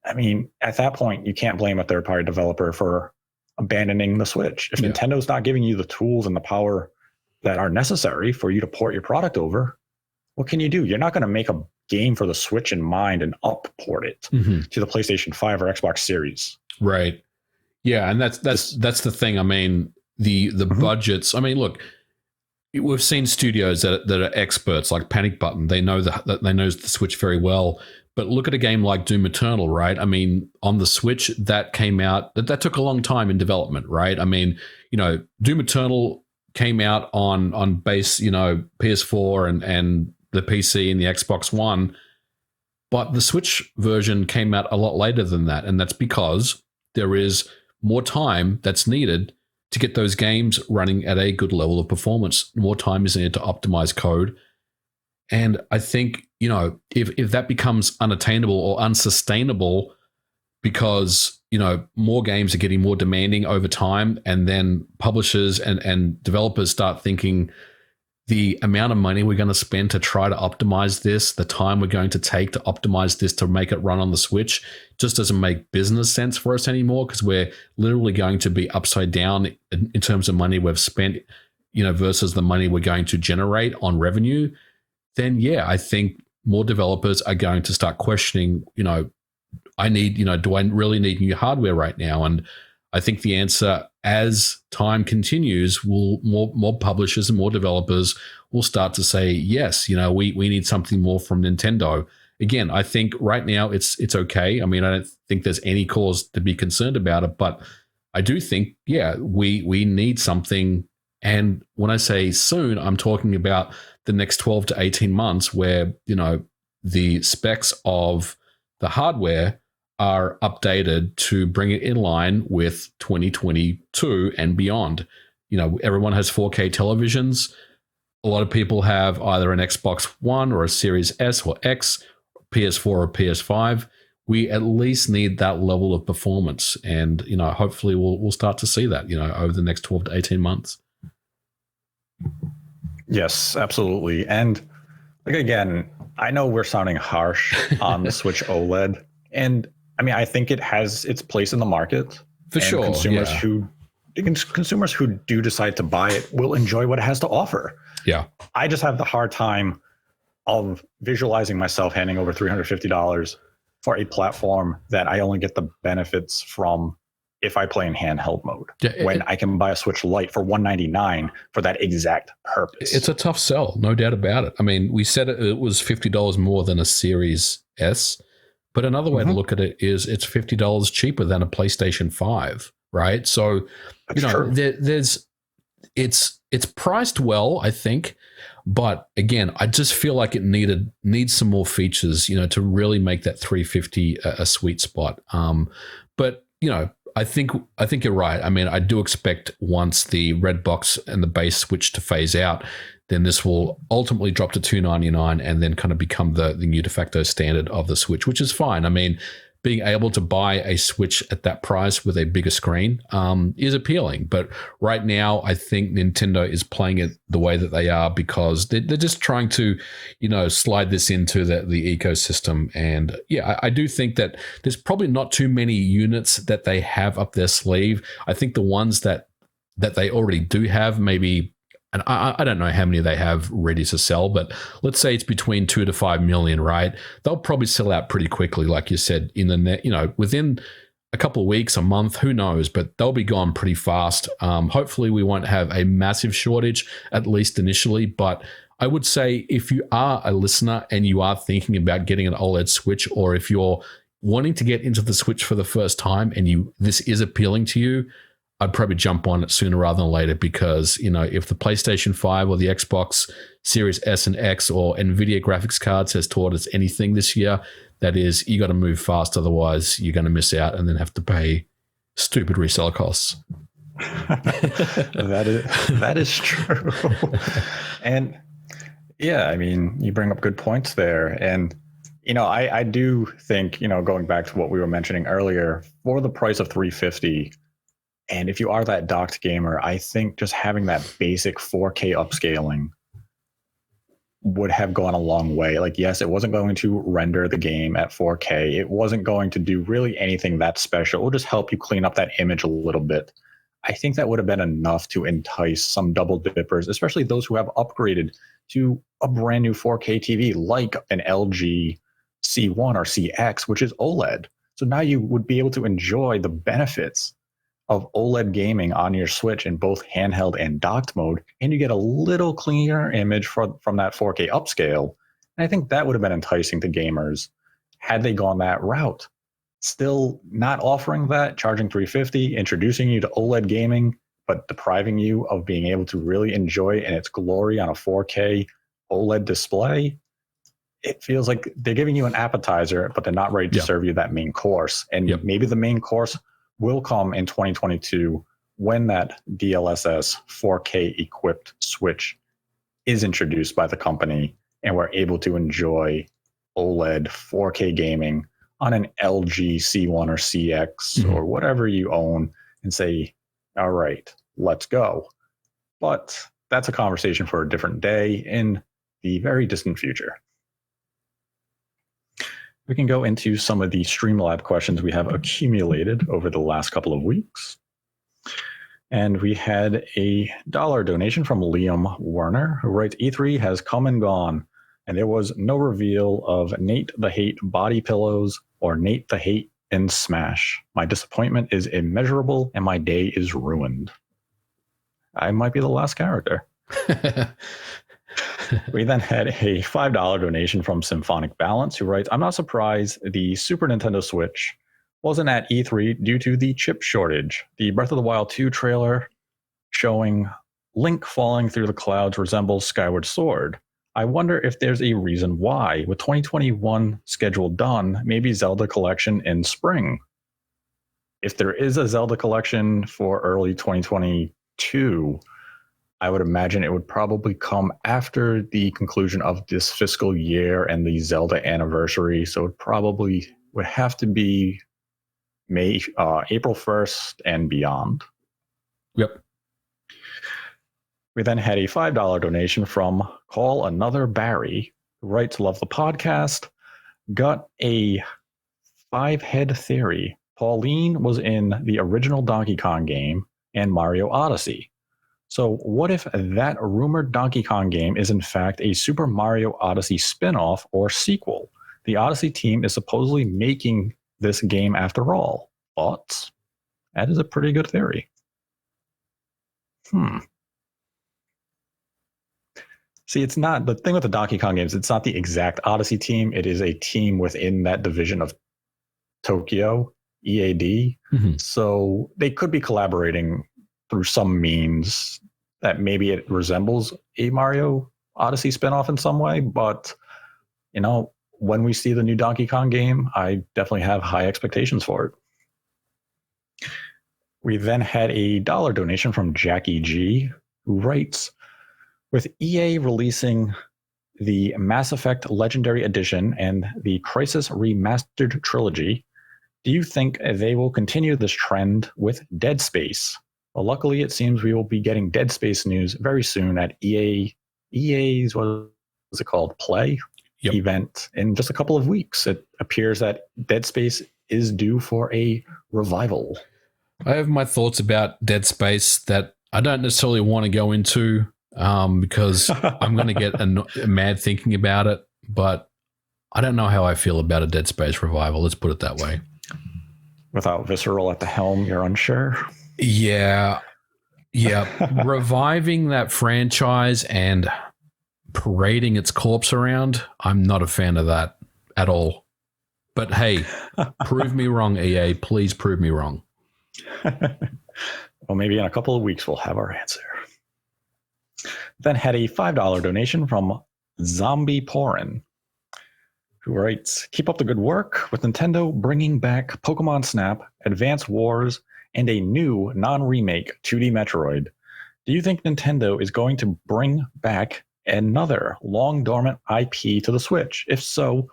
I mean, at that point, you can't blame a third-party developer for abandoning the Switch. If Nintendo's not giving you the tools and the power that are necessary for you to port your product over, what can you do? You're not going to make a game for the Switch in mind and up-port it to the PlayStation 5 or Xbox Series. Right. Yeah, and that's the thing. I mean, the budgets. I mean, look, we've seen studios that are experts like Panic Button. They know they know the Switch very well. But look at a game like Doom Eternal, right? I mean, on the Switch, that came out, that took a long time in development, right? I mean, Doom Eternal came out on base, PS4 and the PC and the Xbox One, but the Switch version came out a lot later than that, and that's because there is more time that's needed to get those games running at a good level of performance. More time is needed to optimize code. And I think, if that becomes unattainable or unsustainable because, more games are getting more demanding over time, and then publishers and developers start thinking the amount of money we're going to spend to try to optimize this, the time we're going to take to optimize this to make it run on the Switch, just doesn't make business sense for us anymore, because we're literally going to be upside down in terms of money we've spent, versus the money we're going to generate on revenue. Then, yeah, I think more developers are going to start questioning, do I really need new hardware right now? And I think the answer, as time continues, more publishers and more developers will start to say, yes, we need something more from Nintendo. Again, I think right now it's okay. I mean, I don't think there's any cause to be concerned about it, but I do think, yeah, we need something. And when I say soon, I'm talking about the next 12 to 18 months where, the specs of the hardware are updated to bring it in line with 2022 and beyond. Everyone has 4K televisions. A lot of people have either an Xbox One or a Series S or X, PS4 or PS5. We at least need that level of performance. And, hopefully we'll start to see that, over the next 12 to 18 months. Yes, absolutely. And again, I know we're sounding harsh on the Switch OLED, and I mean, I think it has its place in the market. For sure. Consumers who do decide to buy it will enjoy what it has to offer. Yeah. I just have the hard time of visualizing myself handing over $350 for a platform that I only get the benefits from if I play in handheld mode, when I can buy a Switch Lite for $199 for that exact purpose. It's a tough sell, no doubt about it. I mean, we said it was $50 more than a Series S, but another way to look at it is it's $50 cheaper than a PlayStation 5, right? So, there's it's priced well, I think, but again, I just feel like it needs some more features, to really make that $350 a sweet spot. But I think you're right. I mean, I do expect once the red box and the base Switch to phase out, then this will ultimately drop to $299 and then kind of become the new de facto standard of the Switch, which is fine. I mean, being able to buy a Switch at that price with a bigger screen is appealing. But right now, I think Nintendo is playing it the way that they are because they're just trying to, slide this into the ecosystem. And yeah, I do think that there's probably not too many units that they have up their sleeve. I think the ones that they already do have, maybe, and I don't know how many they have ready to sell, but let's say it's between 2 to 5 million, right? They'll probably sell out pretty quickly, like you said, in the net, within a couple of weeks, a month, who knows, but they'll be gone pretty fast. Hopefully we won't have a massive shortage, at least initially, but I would say if you are a listener and you are thinking about getting an OLED Switch, or if you're wanting to get into the Switch for the first time and this is appealing to you, I'd probably jump on it sooner rather than later because, if the PlayStation 5 or the Xbox Series S and X or NVIDIA graphics cards has taught us anything this year, that is, you got to move fast. Otherwise, you're going to miss out and then have to pay stupid reseller costs. That is true. And yeah, I mean, you bring up good points there. And, I do think, going back to what we were mentioning earlier, for the price of $350, and if you are that docked gamer, I think just having that basic 4K upscaling would have gone a long way. Like, yes, it wasn't going to render the game at 4K. It wasn't going to do really anything that special. It will just help you clean up that image a little bit. I think that would have been enough to entice some double dippers, especially those who have upgraded to a brand new 4K TV like an LG C1 or CX, which is OLED. So now you would be able to enjoy the benefits of OLED gaming on your Switch in both handheld and docked mode, and you get a little cleaner image from that 4K upscale. And I think that would have been enticing to gamers had they gone that route. Still not offering that, charging $350, introducing you to OLED gaming, but depriving you of being able to really enjoy it in its glory on a 4K OLED display, it feels like they're giving you an appetizer, but they're not ready to serve you that main course. And maybe the main course will come in 2022 when that DLSS 4K equipped Switch is introduced by the company and we're able to enjoy OLED 4K gaming on an LG C1 or CX or whatever you own and say, all right, let's go. But that's a conversation for a different day in the very distant future. We can go into some of the Streamlab questions we have accumulated over the last couple of weeks. And we had a $1 donation from Liam Werner, who writes, E3 has come and gone, and there was no reveal of Nate the Hate body pillows or Nate the Hate in Smash. My disappointment is immeasurable, and my day is ruined. I might be the last character. We then had a $5 donation from Symphonic Balance, who writes, I'm not surprised the Super Nintendo Switch wasn't at E3 due to the chip shortage. The Breath of the Wild 2 trailer showing Link falling through the clouds resembles Skyward Sword. I wonder if there's a reason why. With 2021 schedule done, maybe Zelda Collection in spring. If there is a Zelda Collection for early 2022, I would imagine it would probably come after the conclusion of this fiscal year and the Zelda anniversary. So it probably would have to be April 1st and beyond. Yep. We then had a $5 donation from Call Another Barry, who writes, love the podcast. Got a 5-head theory. Pauline was in the original Donkey Kong game and Mario Odyssey. So what if that rumored Donkey Kong game is in fact a Super Mario Odyssey spin-off or sequel? The Odyssey team is supposedly making this game after all. Thoughts? That is a pretty good theory. See, it's not the thing with the Donkey Kong games. It's not the exact Odyssey team. It is a team within that division of Tokyo, EAD. So they could be collaborating through some means that maybe it resembles a Mario Odyssey spinoff in some way. But, you know, when we see the new Donkey Kong game, I definitely have high expectations for it. We then had a $1 donation from Jackie G, who writes, with EA releasing the Mass Effect Legendary Edition and the Crisis Remastered Trilogy, do you think they will continue this trend with Dead Space? Well, luckily, it seems we will be getting Dead Space news very soon at EA's, what is it called, Play event in just a couple of weeks. It appears that Dead Space is due for a revival. I have my thoughts about Dead Space that I don't necessarily want to go into because I'm going to get mad thinking about it, but I don't know how I feel about a Dead Space revival. Let's put it that way. Without Visceral at the helm, you're unsure? Yeah. Reviving that franchise and parading its corpse around, I'm not a fan of that at all. But hey, prove me wrong, EA. Please prove me wrong. Well, maybe in a couple of weeks we'll have our answer. Then had a $5 donation from Zombie Porin, who writes, keep up the good work with Nintendo bringing back Pokemon Snap, Advance Wars, and a new non-remake 2D Metroid. Do you think Nintendo is going to bring back another long-dormant IP to the Switch? If so,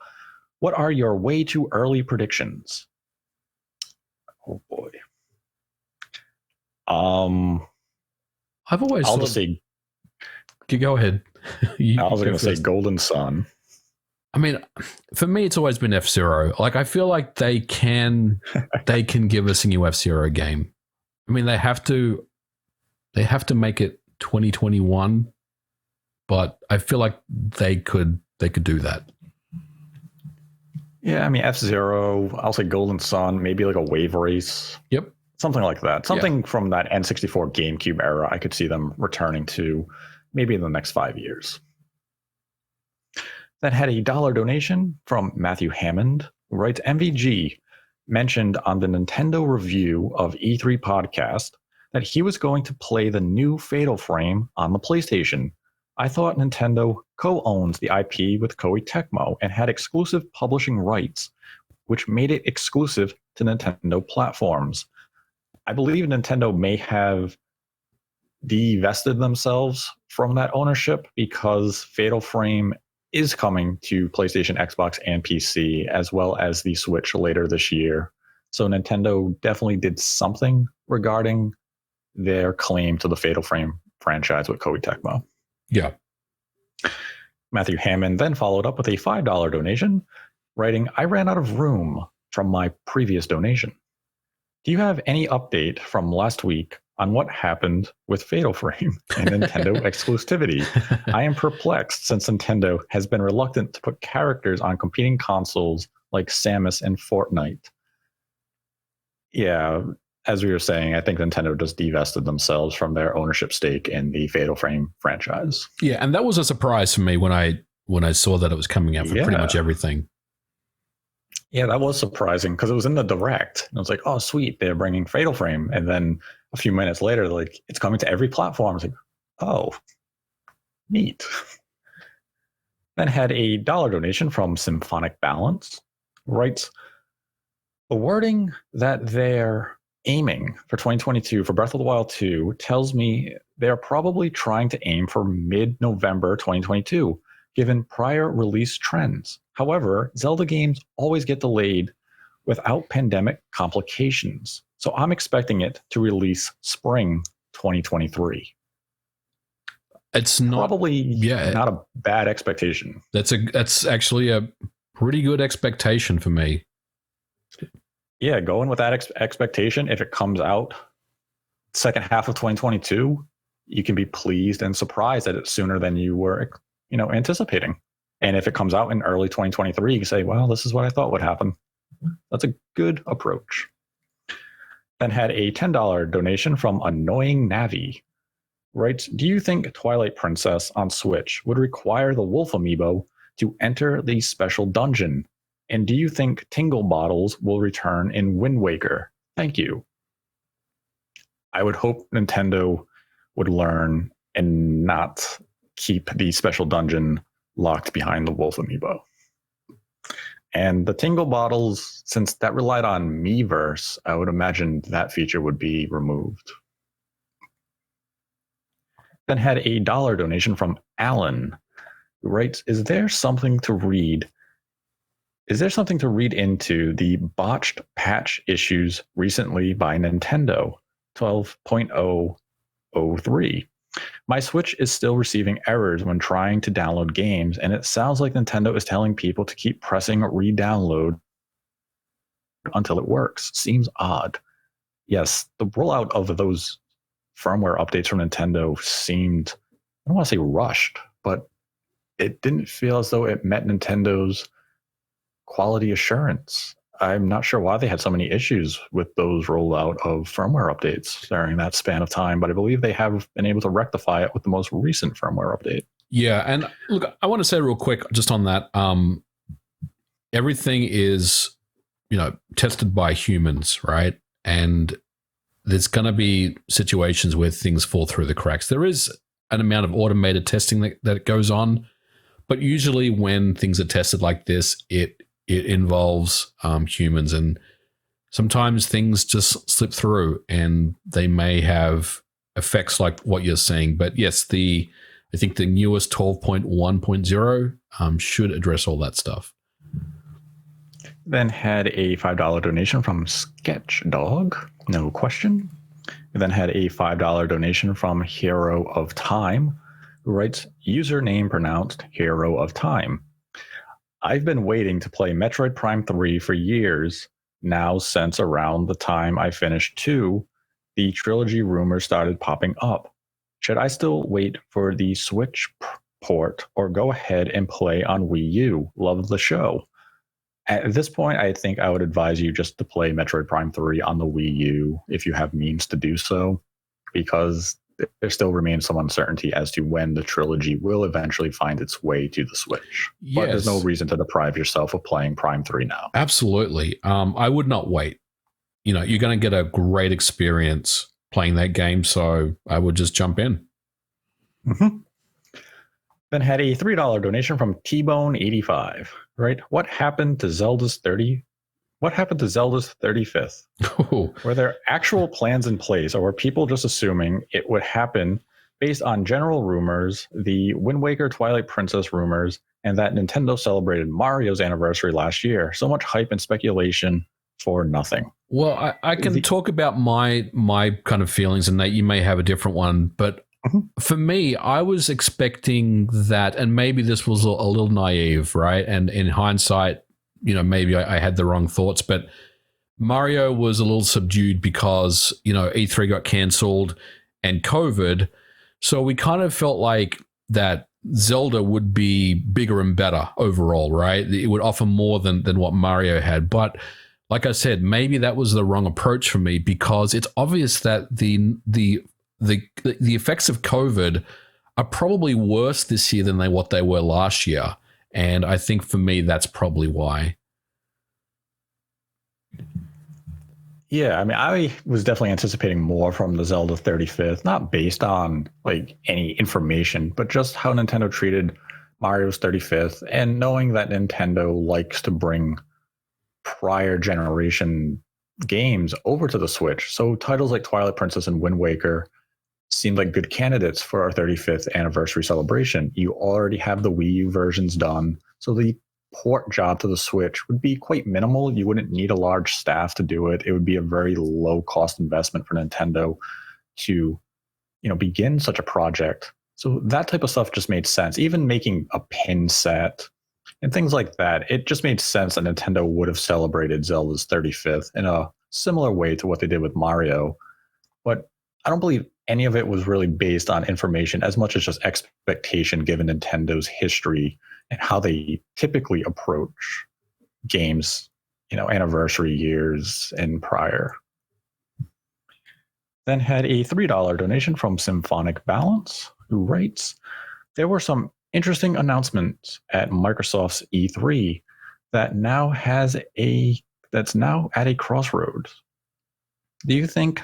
what are your way too early predictions? Oh boy. I've always I'll just say, go ahead. I was going to say Golden Sun. I mean, for me, it's always been F-Zero. Like, I feel like they can give us a new F-Zero game. I mean, they have to make it 2021, but I feel like they could do that. Yeah, I mean, F-Zero, I'll say Golden Sun, maybe like a Wave Race. Yep. Something like that. Something from that N64 GameCube era I could see them returning to maybe in the next 5 years. That had a $1 donation from Matthew Hammond, who writes, MVG mentioned on the Nintendo review of E3 podcast that he was going to play the new Fatal Frame on the PlayStation. I thought Nintendo co-owns the IP with Koei Tecmo and had exclusive publishing rights, which made it exclusive to Nintendo platforms. I believe Nintendo may have divested themselves from that ownership because Fatal Frame is coming to PlayStation, Xbox, and PC, as well as the Switch later this year. So Nintendo definitely did something regarding their claim to the Fatal Frame franchise with Koei Tecmo. Yeah. Matthew Hammond then followed up with a $5 donation, writing, I ran out of room from my previous donation. Do you have any update from last week on what happened with Fatal Frame and Nintendo exclusivity? I am perplexed since Nintendo has been reluctant to put characters on competing consoles like Samus and Fortnite. Yeah, as we were saying, I think Nintendo just divested themselves from their ownership stake in the Fatal Frame franchise. Yeah, and that was a surprise for me when I saw that it was coming out for pretty much everything. Yeah, that was surprising because it was in the Direct. And I was like, oh, sweet, they're bringing Fatal Frame. And then a few minutes later, like, it's coming to every platform. I was like, oh, neat. Then had a $1 donation from Symphonic Balance. Writes, the wording that they're aiming for 2022 for Breath of the Wild 2 tells me they're probably trying to aim for mid-November 2022, given prior release trends. However, Zelda games always get delayed without pandemic complications. So I'm expecting it to release spring 2023. It's not probably not a bad expectation. That's actually a pretty good expectation for me. Yeah, going with that expectation, if it comes out second half of 2022, you can be pleased and surprised at it sooner than you were, anticipating. And if it comes out in early 2023, you can say, well, this is what I thought would happen. That's a good approach. Then had a $10 donation from Annoying Navi. Writes, do you think Twilight Princess on Switch would require the Wolf Amiibo to enter the special dungeon? And do you think Tingle Bottles will return in Wind Waker? Thank you. I would hope Nintendo would learn and not keep the special dungeon locked behind the Wolf Amiibo. And the Tingle Bottles, since that relied on Miiverse, I would imagine that feature would be removed. Then had a $1 donation from Alan, who writes, is there something to read into the botched patch issues recently by Nintendo 12.003? My Switch is still receiving errors when trying to download games, and it sounds like Nintendo is telling people to keep pressing re-download until it works. Seems odd. Yes, the rollout of those firmware updates from Nintendo seemed, I don't want to say rushed, but it didn't feel as though it met Nintendo's quality assurance. I'm not sure why they had so many issues with those rollout of firmware updates during that span of time, but I believe they have been able to rectify it with the most recent firmware update. Yeah, and look, I want to say real quick just on that, everything is, tested by humans, right? And there's going to be situations where things fall through the cracks. There is an amount of automated testing that goes on, but usually when things are tested like this, it involves humans, and sometimes things just slip through and they may have effects like what you're saying. But yes, I think the newest 12.1.0 should address all that stuff. Then had a $5 donation from Sketch Dog, no question. We then had a $5 donation from Hero of Time, who writes, username pronounced Hero of Time. I've been waiting to play Metroid Prime 3 for years now, since around the time I finished 2, the trilogy rumors started popping up. Should I still wait for the Switch port or go ahead and play on Wii U? Love the show. At this point, I think I would advise you just to play Metroid Prime 3 on the Wii U if you have means to do so, because there still remains some uncertainty as to when the trilogy will eventually find its way to the Switch. Yes. But there's no reason to deprive yourself of playing Prime 3 now. Absolutely. I would not wait. You're going to get a great experience playing that game, so I would just jump in. Mm-hmm. Then had a $3 donation from T-Bone85. Right? What happened to Zelda's 35th? Were there actual plans in place, or were people just assuming it would happen based on general rumors, the Wind Waker Twilight Princess rumors, and that Nintendo celebrated Mario's anniversary last year? So much hype and speculation for nothing. Well, I can talk about my kind of feelings, and that you may have a different one, but for me, I was expecting that, and maybe this was a little naive, right? And in hindsight, maybe I had the wrong thoughts, but Mario was a little subdued because, E3 got cancelled and COVID. So we kind of felt like that Zelda would be bigger and better overall, right? It would offer more than what Mario had. But like I said, maybe that was the wrong approach for me, because it's obvious that the effects of COVID are probably worse this year than what they were last year. And I think for me, that's probably why. Yeah, I mean, I was definitely anticipating more from the Zelda 35th, not based on like any information, but just how Nintendo treated Mario's 35th, and knowing that Nintendo likes to bring prior generation games over to the Switch. So titles like Twilight Princess and Wind Waker seemed like good candidates for our 35th anniversary celebration. You already have the Wii U versions done, so the port job to the Switch would be quite minimal. You wouldn't need a large staff to do it. It would be a very low cost investment for Nintendo to, begin such a project. So that type of stuff just made sense. Even making a pin set and things like that, it just made sense that Nintendo would have celebrated Zelda's 35th in a similar way to what they did with Mario. But I don't believe any of it was really based on information as much as just expectation, given Nintendo's history and how they typically approach games, anniversary years and prior. Then had a $3 donation from Symphonic Balance, who writes, there were some interesting announcements at Microsoft's E3 that's now at a crossroads. Do you think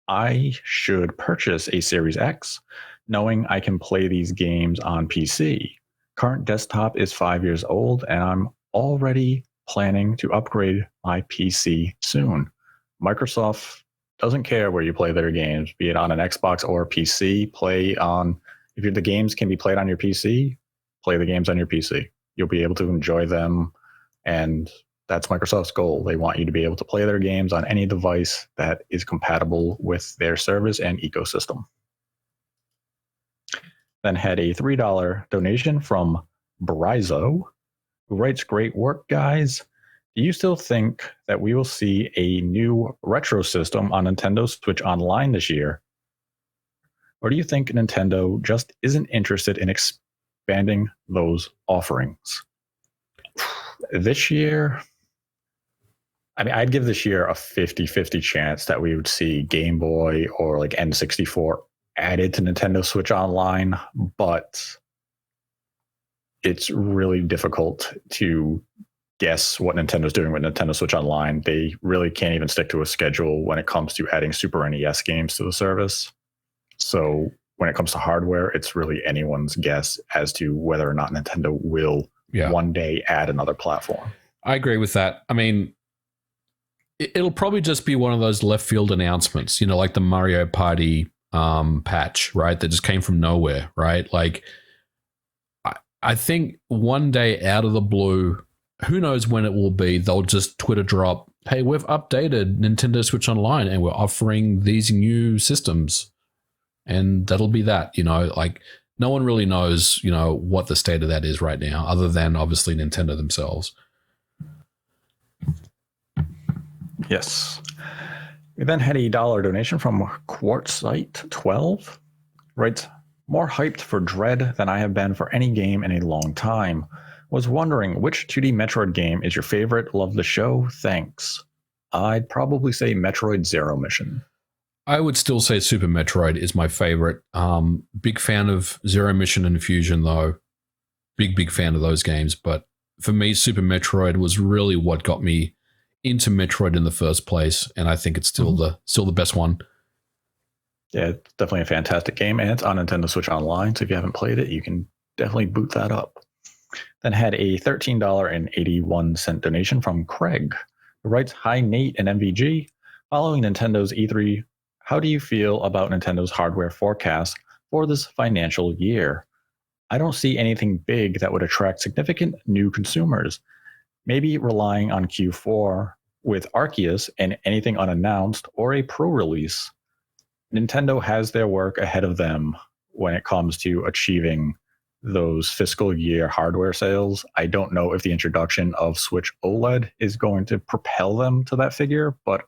I should purchase a Series X, knowing I can play these games on PC? Current desktop is 5 years old, and I'm already planning to upgrade my PC soon. Microsoft doesn't care where you play their games, be it on an Xbox or a PC. If the games can be played on your PC, play the games on your PC. You'll be able to enjoy them, and that's Microsoft's goal. They want you to be able to play their games on any device that is compatible with their service and ecosystem. Then had a $3 donation from Brizo, who writes, great work, guys. Do you still think that we will see a new retro system on Nintendo Switch Online this year? Or do you think Nintendo just isn't interested in expanding those offerings? This year, I'd give this year a 50-50 chance that we would see Game Boy or like N64 added to Nintendo Switch Online, but it's really difficult to guess what Nintendo's doing with Nintendo Switch Online. They really can't even stick to a schedule when it comes to adding Super NES games to the service. So when it comes to hardware, it's really anyone's guess as to whether or not Nintendo will one day add another platform. I agree with that. I mean, it'll probably just be one of those left field announcements, like the Mario Party patch, right? That just came from nowhere, right? Like, I think one day out of the blue, who knows when it will be, they'll just Twitter drop, hey, we've updated Nintendo Switch Online and we're offering these new systems. And that'll be that, like no one really knows, what the state of that is right now, other than obviously Nintendo themselves. Yes. We then had a $1 donation from Quartzite12. Writes, more hyped for Dread than I have been for any game in a long time. Was wondering which 2D Metroid game is your favorite? Love the show. Thanks. I'd probably say Metroid Zero Mission. I would still say Super Metroid is my favorite. Big fan of Zero Mission and Fusion, though. Big fan of those games. But for me, Super Metroid was really what got me into Metroid in the first place, and I think it's still the best one. Yeah, it's definitely a fantastic game, and it's on Nintendo Switch Online. So if you haven't played it, you can definitely boot that up. Then had a $13.81 donation from Craig, who writes, "Hi Nate and MVG. Following Nintendo's E3, how do you feel about Nintendo's hardware forecast for this financial year? I don't see anything big that would attract significant new consumers. Maybe relying on Q4 with Arceus and anything unannounced or a pro release. Nintendo has their work ahead of them when it comes to achieving those fiscal year hardware sales. I don't know if the introduction of Switch OLED is going to propel them to that figure, but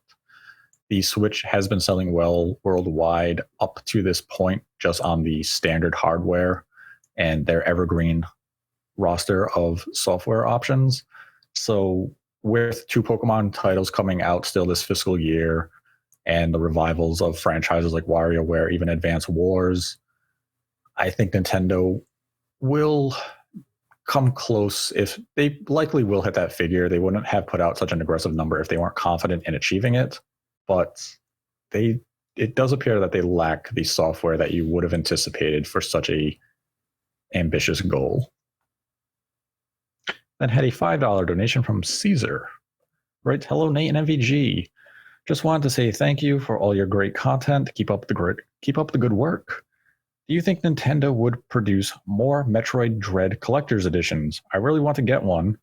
the Switch has been selling well worldwide up to this point just on the standard hardware and their evergreen roster of software options. So with two Pokemon titles coming out still this fiscal year and the revivals of franchises like WarioWare, even Advance Wars, I think Nintendo will come close. If they likely will hit that figure, they wouldn't have put out such an aggressive number if they weren't confident in achieving it. But it does appear that they lack the software that you would have anticipated for such a ambitious goal. Then had a $5 donation from Caesar. Right, hello Nate and MVG. Just wanted to say thank you for all your great content. Keep up the good work. Do you think Nintendo would produce more Metroid Dread Collector's Editions? I really want to get one,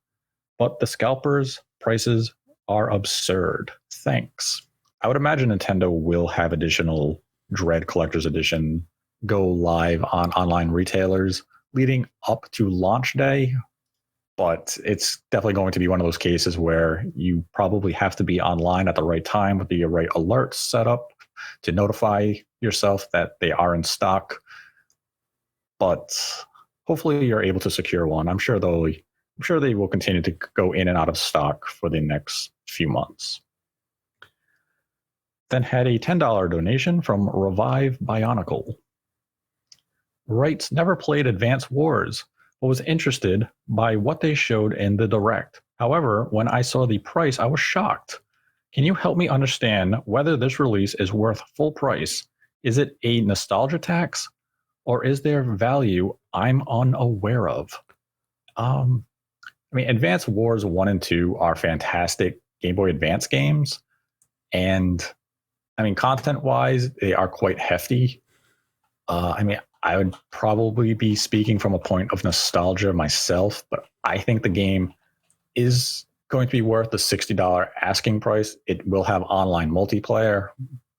but the scalpers' prices are absurd. Thanks. I would imagine Nintendo will have additional Dread Collector's Edition go live on online retailers leading up to launch day, but it's definitely going to be one of those cases where you probably have to be online at the right time with the right alerts set up to notify yourself that they are in stock. But hopefully you're able to secure one. I'm sure they will continue to go in and out of stock for the next few months. Then had a $10 donation from Revive Bionicle. Writes, never played Advance Wars, but was interested by what they showed in the Direct. However, when I saw the price, I was shocked. Can you help me understand whether this release is worth full price? Is it a nostalgia tax? Or is there value I'm unaware of? Advance Wars 1 and 2 are fantastic Game Boy Advance games. And, content-wise, they are quite hefty. I would probably be speaking from a point of nostalgia myself, but I think the game is going to be worth the $60 asking price. It will have online multiplayer,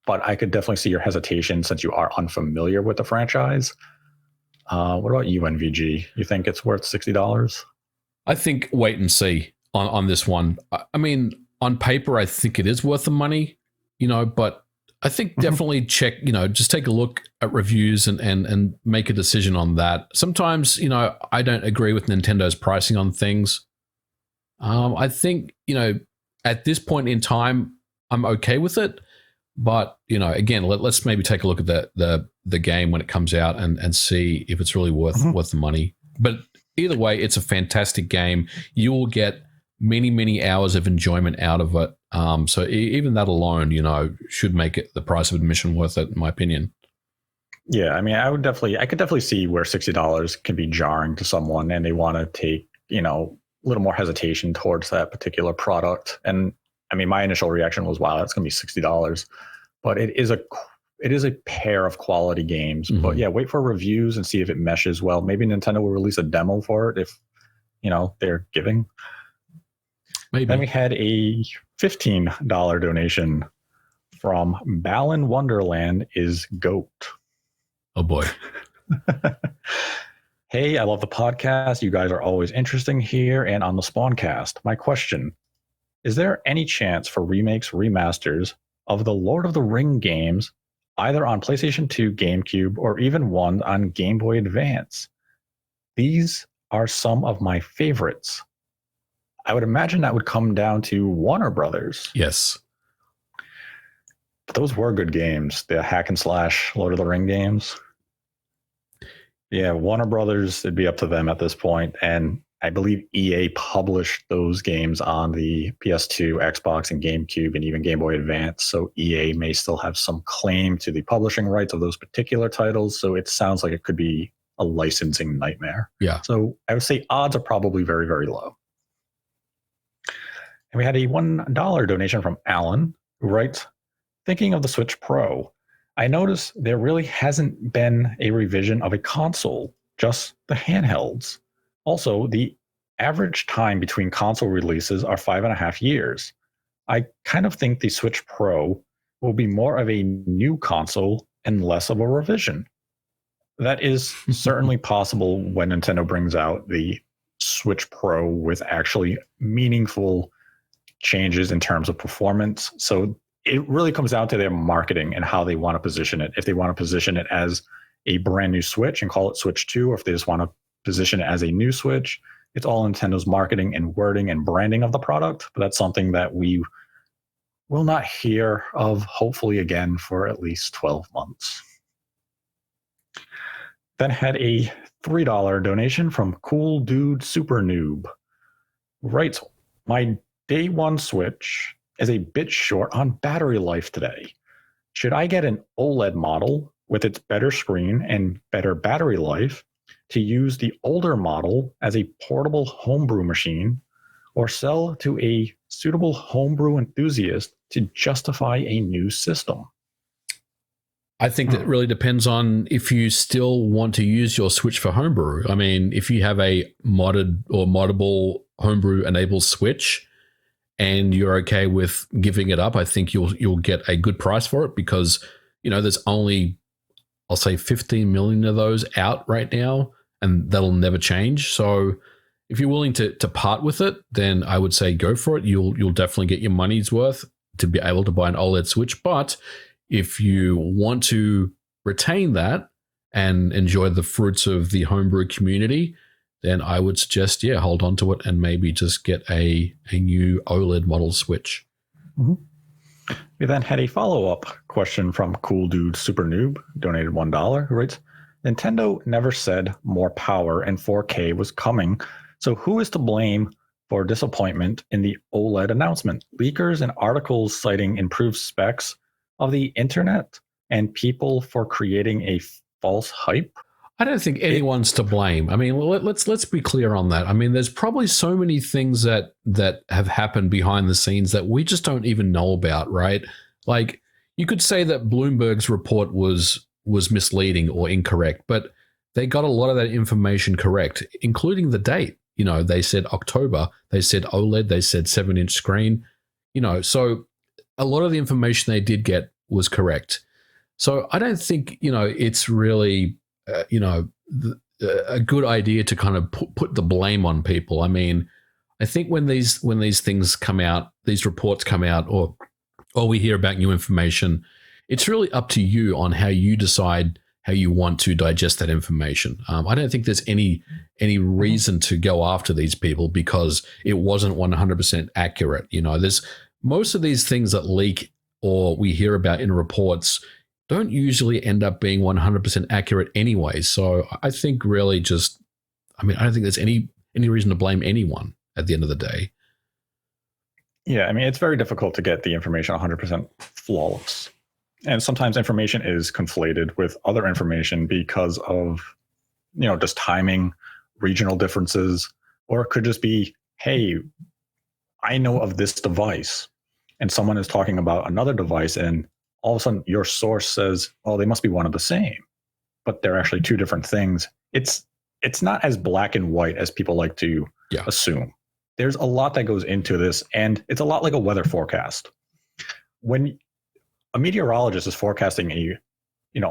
but I could definitely see your hesitation since you are unfamiliar with the franchise. What about you, NVG? You think it's worth $60? I think wait and see on this one. On paper, I think it is worth the money, but I think definitely check, just take a look at reviews and make a decision on that. Sometimes, I don't agree with Nintendo's pricing on things. I think, at this point in time, I'm okay with it. But, again, let's maybe take a look at the game when it comes out and see if it's really worth the money. But either way, it's a fantastic game. You will get many, many hours of enjoyment out of it. So even that alone, should make it the price of admission worth it, in my opinion. Yeah, I could definitely see where $60 can be jarring to someone and they want to take, a little more hesitation towards that particular product. And my initial reaction was, wow, that's going to be $60. But it is a pair of quality games. Mm-hmm. But yeah, wait for reviews and see if it meshes well. Maybe Nintendo will release a demo for it if, they're giving. Maybe. Then we had a $15 donation from Balan Wonderland is GOAT. Oh boy. Hey, I love the podcast. You guys are always interesting here and on the Spawncast. My question, is there any chance for remakes, remasters of the Lord of the Ring games, either on PlayStation 2, GameCube, or even one on Game Boy Advance? These are some of my favorites. I would imagine that would come down to Warner Brothers. Yes. But those were good games, the hack and slash Lord of the Ring games. Yeah, Warner Brothers, it'd be up to them at this point. And I believe EA published those games on the PS2, Xbox, and GameCube, and even Game Boy Advance. So EA may still have some claim to the publishing rights of those particular titles. So it sounds like it could be a licensing nightmare. Yeah. So I would say odds are probably very, very low. And we had a $1 donation from Alan, who writes, thinking of the Switch Pro, I noticed there really hasn't been a revision of a console, just the handhelds. Also, the average time between console releases are 5.5 years. I kind of think the Switch Pro will be more of a new console and less of a revision. That is certainly possible when Nintendo brings out the Switch Pro with actually meaningful changes in terms of performance. So it really comes down to their marketing and how they want to position it. If they want to position it as a brand new Switch and call it Switch 2, or if they just want to position it as a new Switch, it's all Nintendo's marketing and wording and branding of the product. But that's something that we will not hear of, hopefully, again for at least 12 months. Then had a $3 donation from Cool Dude Super Noob. Writes, my day one Switch is a bit short on battery life today. Should I get an OLED model with its better screen and better battery life to use the older model as a portable homebrew machine, or sell to a suitable homebrew enthusiast to justify a new system? I think that really depends on if you still want to use your Switch for homebrew. I mean, if you have a modded or moddable homebrew enabled Switch and you're okay with giving it up, I think you'll get a good price for it, because there's only, I'll say, 15 million of those out right now, and that'll never change. So if you're willing to part with it, then I would say go for it. You'll definitely get your money's worth to be able to buy an OLED Switch. But if you want to retain that and enjoy the fruits of the homebrew community, then I would suggest, hold on to it and maybe just get a new OLED model Switch. Mm-hmm. We then had a follow-up question from Cool Dude Super Noob, donated $1, who writes, Nintendo never said more power and 4K was coming, so who is to blame for disappointment in the OLED announcement? Leakers and articles citing improved specs of the internet and people for creating a false hype? I don't think anyone's to blame. I mean, let's be clear on that. I mean, there's probably so many things that have happened behind the scenes that we just don't even know about, right? Like, you could say that Bloomberg's report was misleading or incorrect, but they got a lot of that information correct, including the date. They said October, they said OLED, they said 7-inch screen, so a lot of the information they did get was correct. So I don't think, it's really, a good idea to kind of put the blame on people. I mean, I think when these things come out, these reports come out, or we hear about new information, it's really up to you on how you decide how you want to digest that information. I don't think there's any reason to go after these people because it wasn't 100% accurate. There's most of these things that leak or we hear about in reports don't usually end up being 100% accurate anyway. So I think really I don't think there's any reason to blame anyone at the end of the day. Yeah, I mean, it's very difficult to get the information 100% flawless. And sometimes information is conflated with other information because of, just timing, regional differences, or it could just be, hey, I know of this device and someone is talking about another device, and all of a sudden your source says, oh, they must be one of the same, but they're actually two different things. It's not as black and white as people like to assume. There's a lot that goes into this, and it's a lot like a weather forecast. When a meteorologist is forecasting a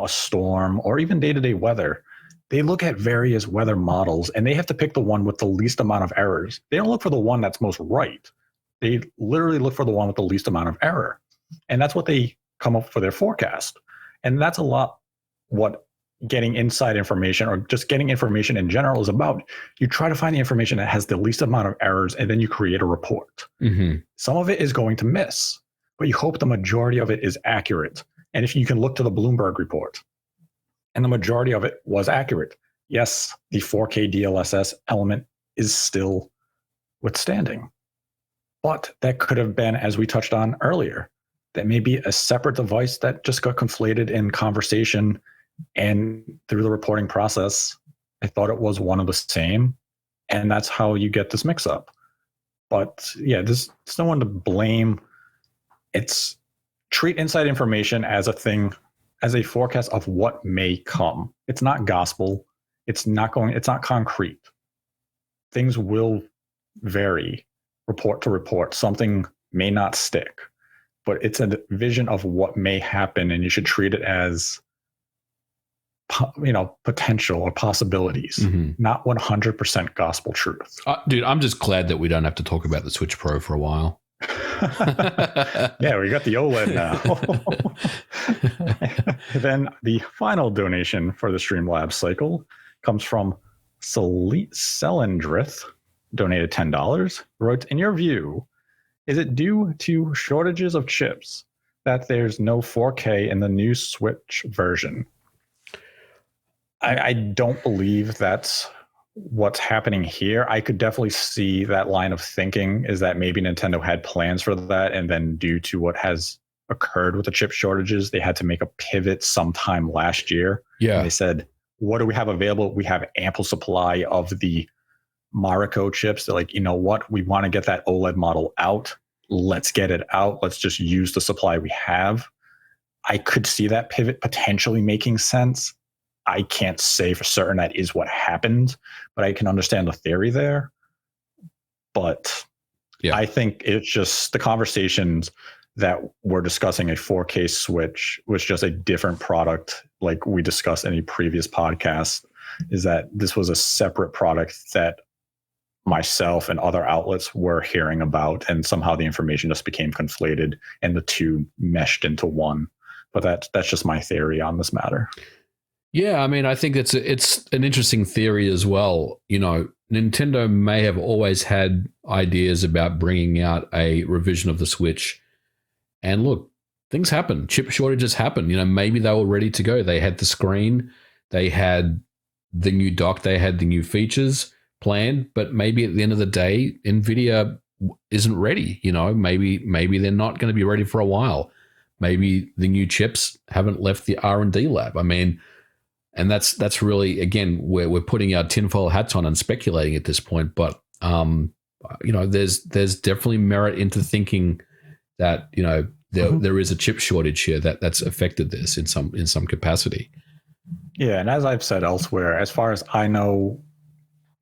storm or even day-to-day weather, they look at various weather models and they have to pick the one with the least amount of errors. They don't look for the one that's most right. They literally look for the one with the least amount of error. And that's what they come up for their forecast. And that's a lot what getting inside information or just getting information in general is about. You try to find the information that has the least amount of errors, and then you create a report. Mm-hmm. Some of it is going to miss, but you hope the majority of it is accurate. And if you can look to the Bloomberg report, and the majority of it was accurate. Yes, the 4K DLSS element is still withstanding. But that could have been, as we touched on earlier, that may be a separate device that just got conflated in conversation, and through the reporting process, I thought it was one of the same, and that's how you get this mix-up. But yeah, there's no one to blame. It's treat inside information as a thing, as a forecast of what may come. It's not gospel. It's not concrete. Things will vary report to report. Something may not stick, but it's a vision of what may happen, and you should treat it as, potential or possibilities, not 100% gospel truth. Dude, I'm just glad that we don't have to talk about the Switch Pro for a while. Yeah, we got the OLED now. Then the final donation for the Streamlabs cycle comes from Selendrith, donated $10. Wrote, in your view, is it due to shortages of chips that there's no 4K in the new Switch version? I don't believe that's what's happening here. I could definitely see that line of thinking, is that maybe Nintendo had plans for that, and then due to what has occurred with the chip shortages, they had to make a pivot sometime last year. Yeah. And they said, what do we have available? We have ample supply of the Mariko chips. They're like, you know what? We want to get that OLED model out. Let's get it out. Let's just use the supply we have. I could see that pivot potentially making sense. I can't say for certain that is what happened, but I can understand the theory there. But yeah, I think it's just the conversations that we're discussing a 4K Switch was just a different product, like we discussed in a previous podcast, is that this was a separate product that myself and other outlets were hearing about, and somehow the information just became conflated and the two meshed into one. But that's just my theory on this matter. Yeah, I mean, I think it's an interesting theory as well. Nintendo may have always had ideas about bringing out a revision of the Switch. And look, things happen. Chip shortages happen. Maybe they were ready to go. They had the screen. They had the new dock. They had the new features planned. But maybe at the end of the day, NVIDIA isn't ready. Maybe they're not going to be ready for a while. Maybe the new chips haven't left the R&D lab. I mean, and that's really, again, where we're putting our tinfoil hats on and speculating at this point. But there's definitely merit into thinking that there is a chip shortage here that's affected this in some capacity. Yeah, and as I've said elsewhere, as far as I know,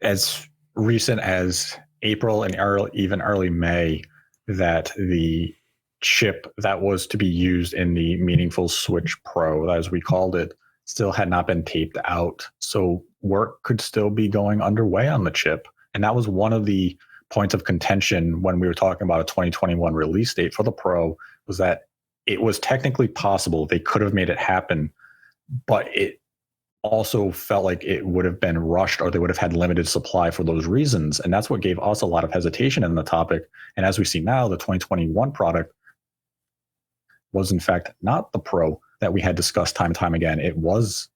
as recent as April and early May, that the chip that was to be used in the Meaningful Switch Pro, as we called it, still had not been taped out. So work could still be going underway on the chip. And that was one of the points of contention when we were talking about a 2021 release date for the Pro, was that it was technically possible. They could have made it happen, but it also felt like it would have been rushed, or they would have had limited supply for those reasons. And that's what gave us a lot of hesitation in the topic. And as we see now, the 2021 product was in fact not the Pro that we had discussed time and time again. It was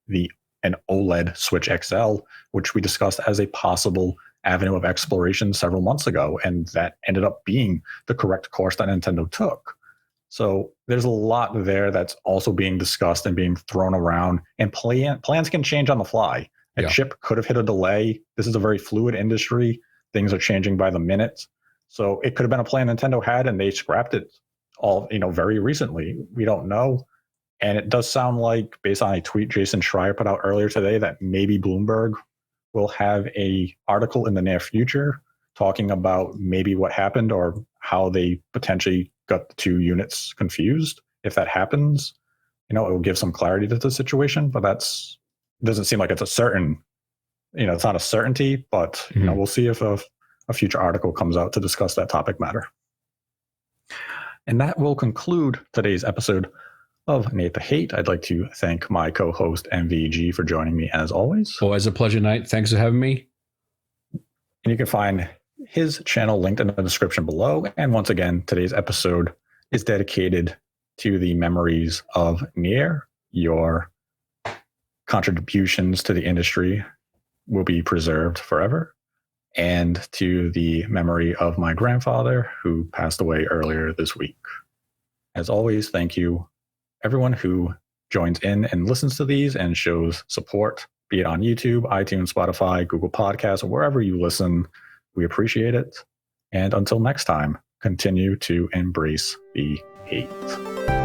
an OLED Switch XL, which we discussed as a possible avenue of exploration several months ago, and that ended up being the correct course that Nintendo took. So there's a lot there that's also being discussed and being thrown around, and plans can change on the fly. A chip could have hit a delay. This is a very fluid industry. Things are changing by the minute. So it could have been a plan Nintendo had, and they scrapped it all, very recently. We don't know. And it does sound like, based on a tweet Jason Schreier put out earlier today, that maybe Bloomberg will have a article in the near future talking about maybe what happened or how they potentially got the two units confused. If that happens, it will give some clarity to the situation. But doesn't seem like it's a certain, it's not a certainty. But we'll see if a future article comes out to discuss that topic matter. And that will conclude today's episode of Nate the Hate. I'd like to thank my co-host MVG for joining me as always. Always a pleasure, Nate. Thanks for having me. And you can find his channel linked in the description below. And once again, today's episode is dedicated to the memories of Nier. Your contributions to the industry will be preserved forever. and to the memory of my grandfather who passed away earlier this week. As always, thank you, everyone who joins in and listens to these and shows support, be it on YouTube, iTunes, Spotify, Google Podcasts, or wherever you listen. We appreciate it. And until next time, continue to embrace the hate.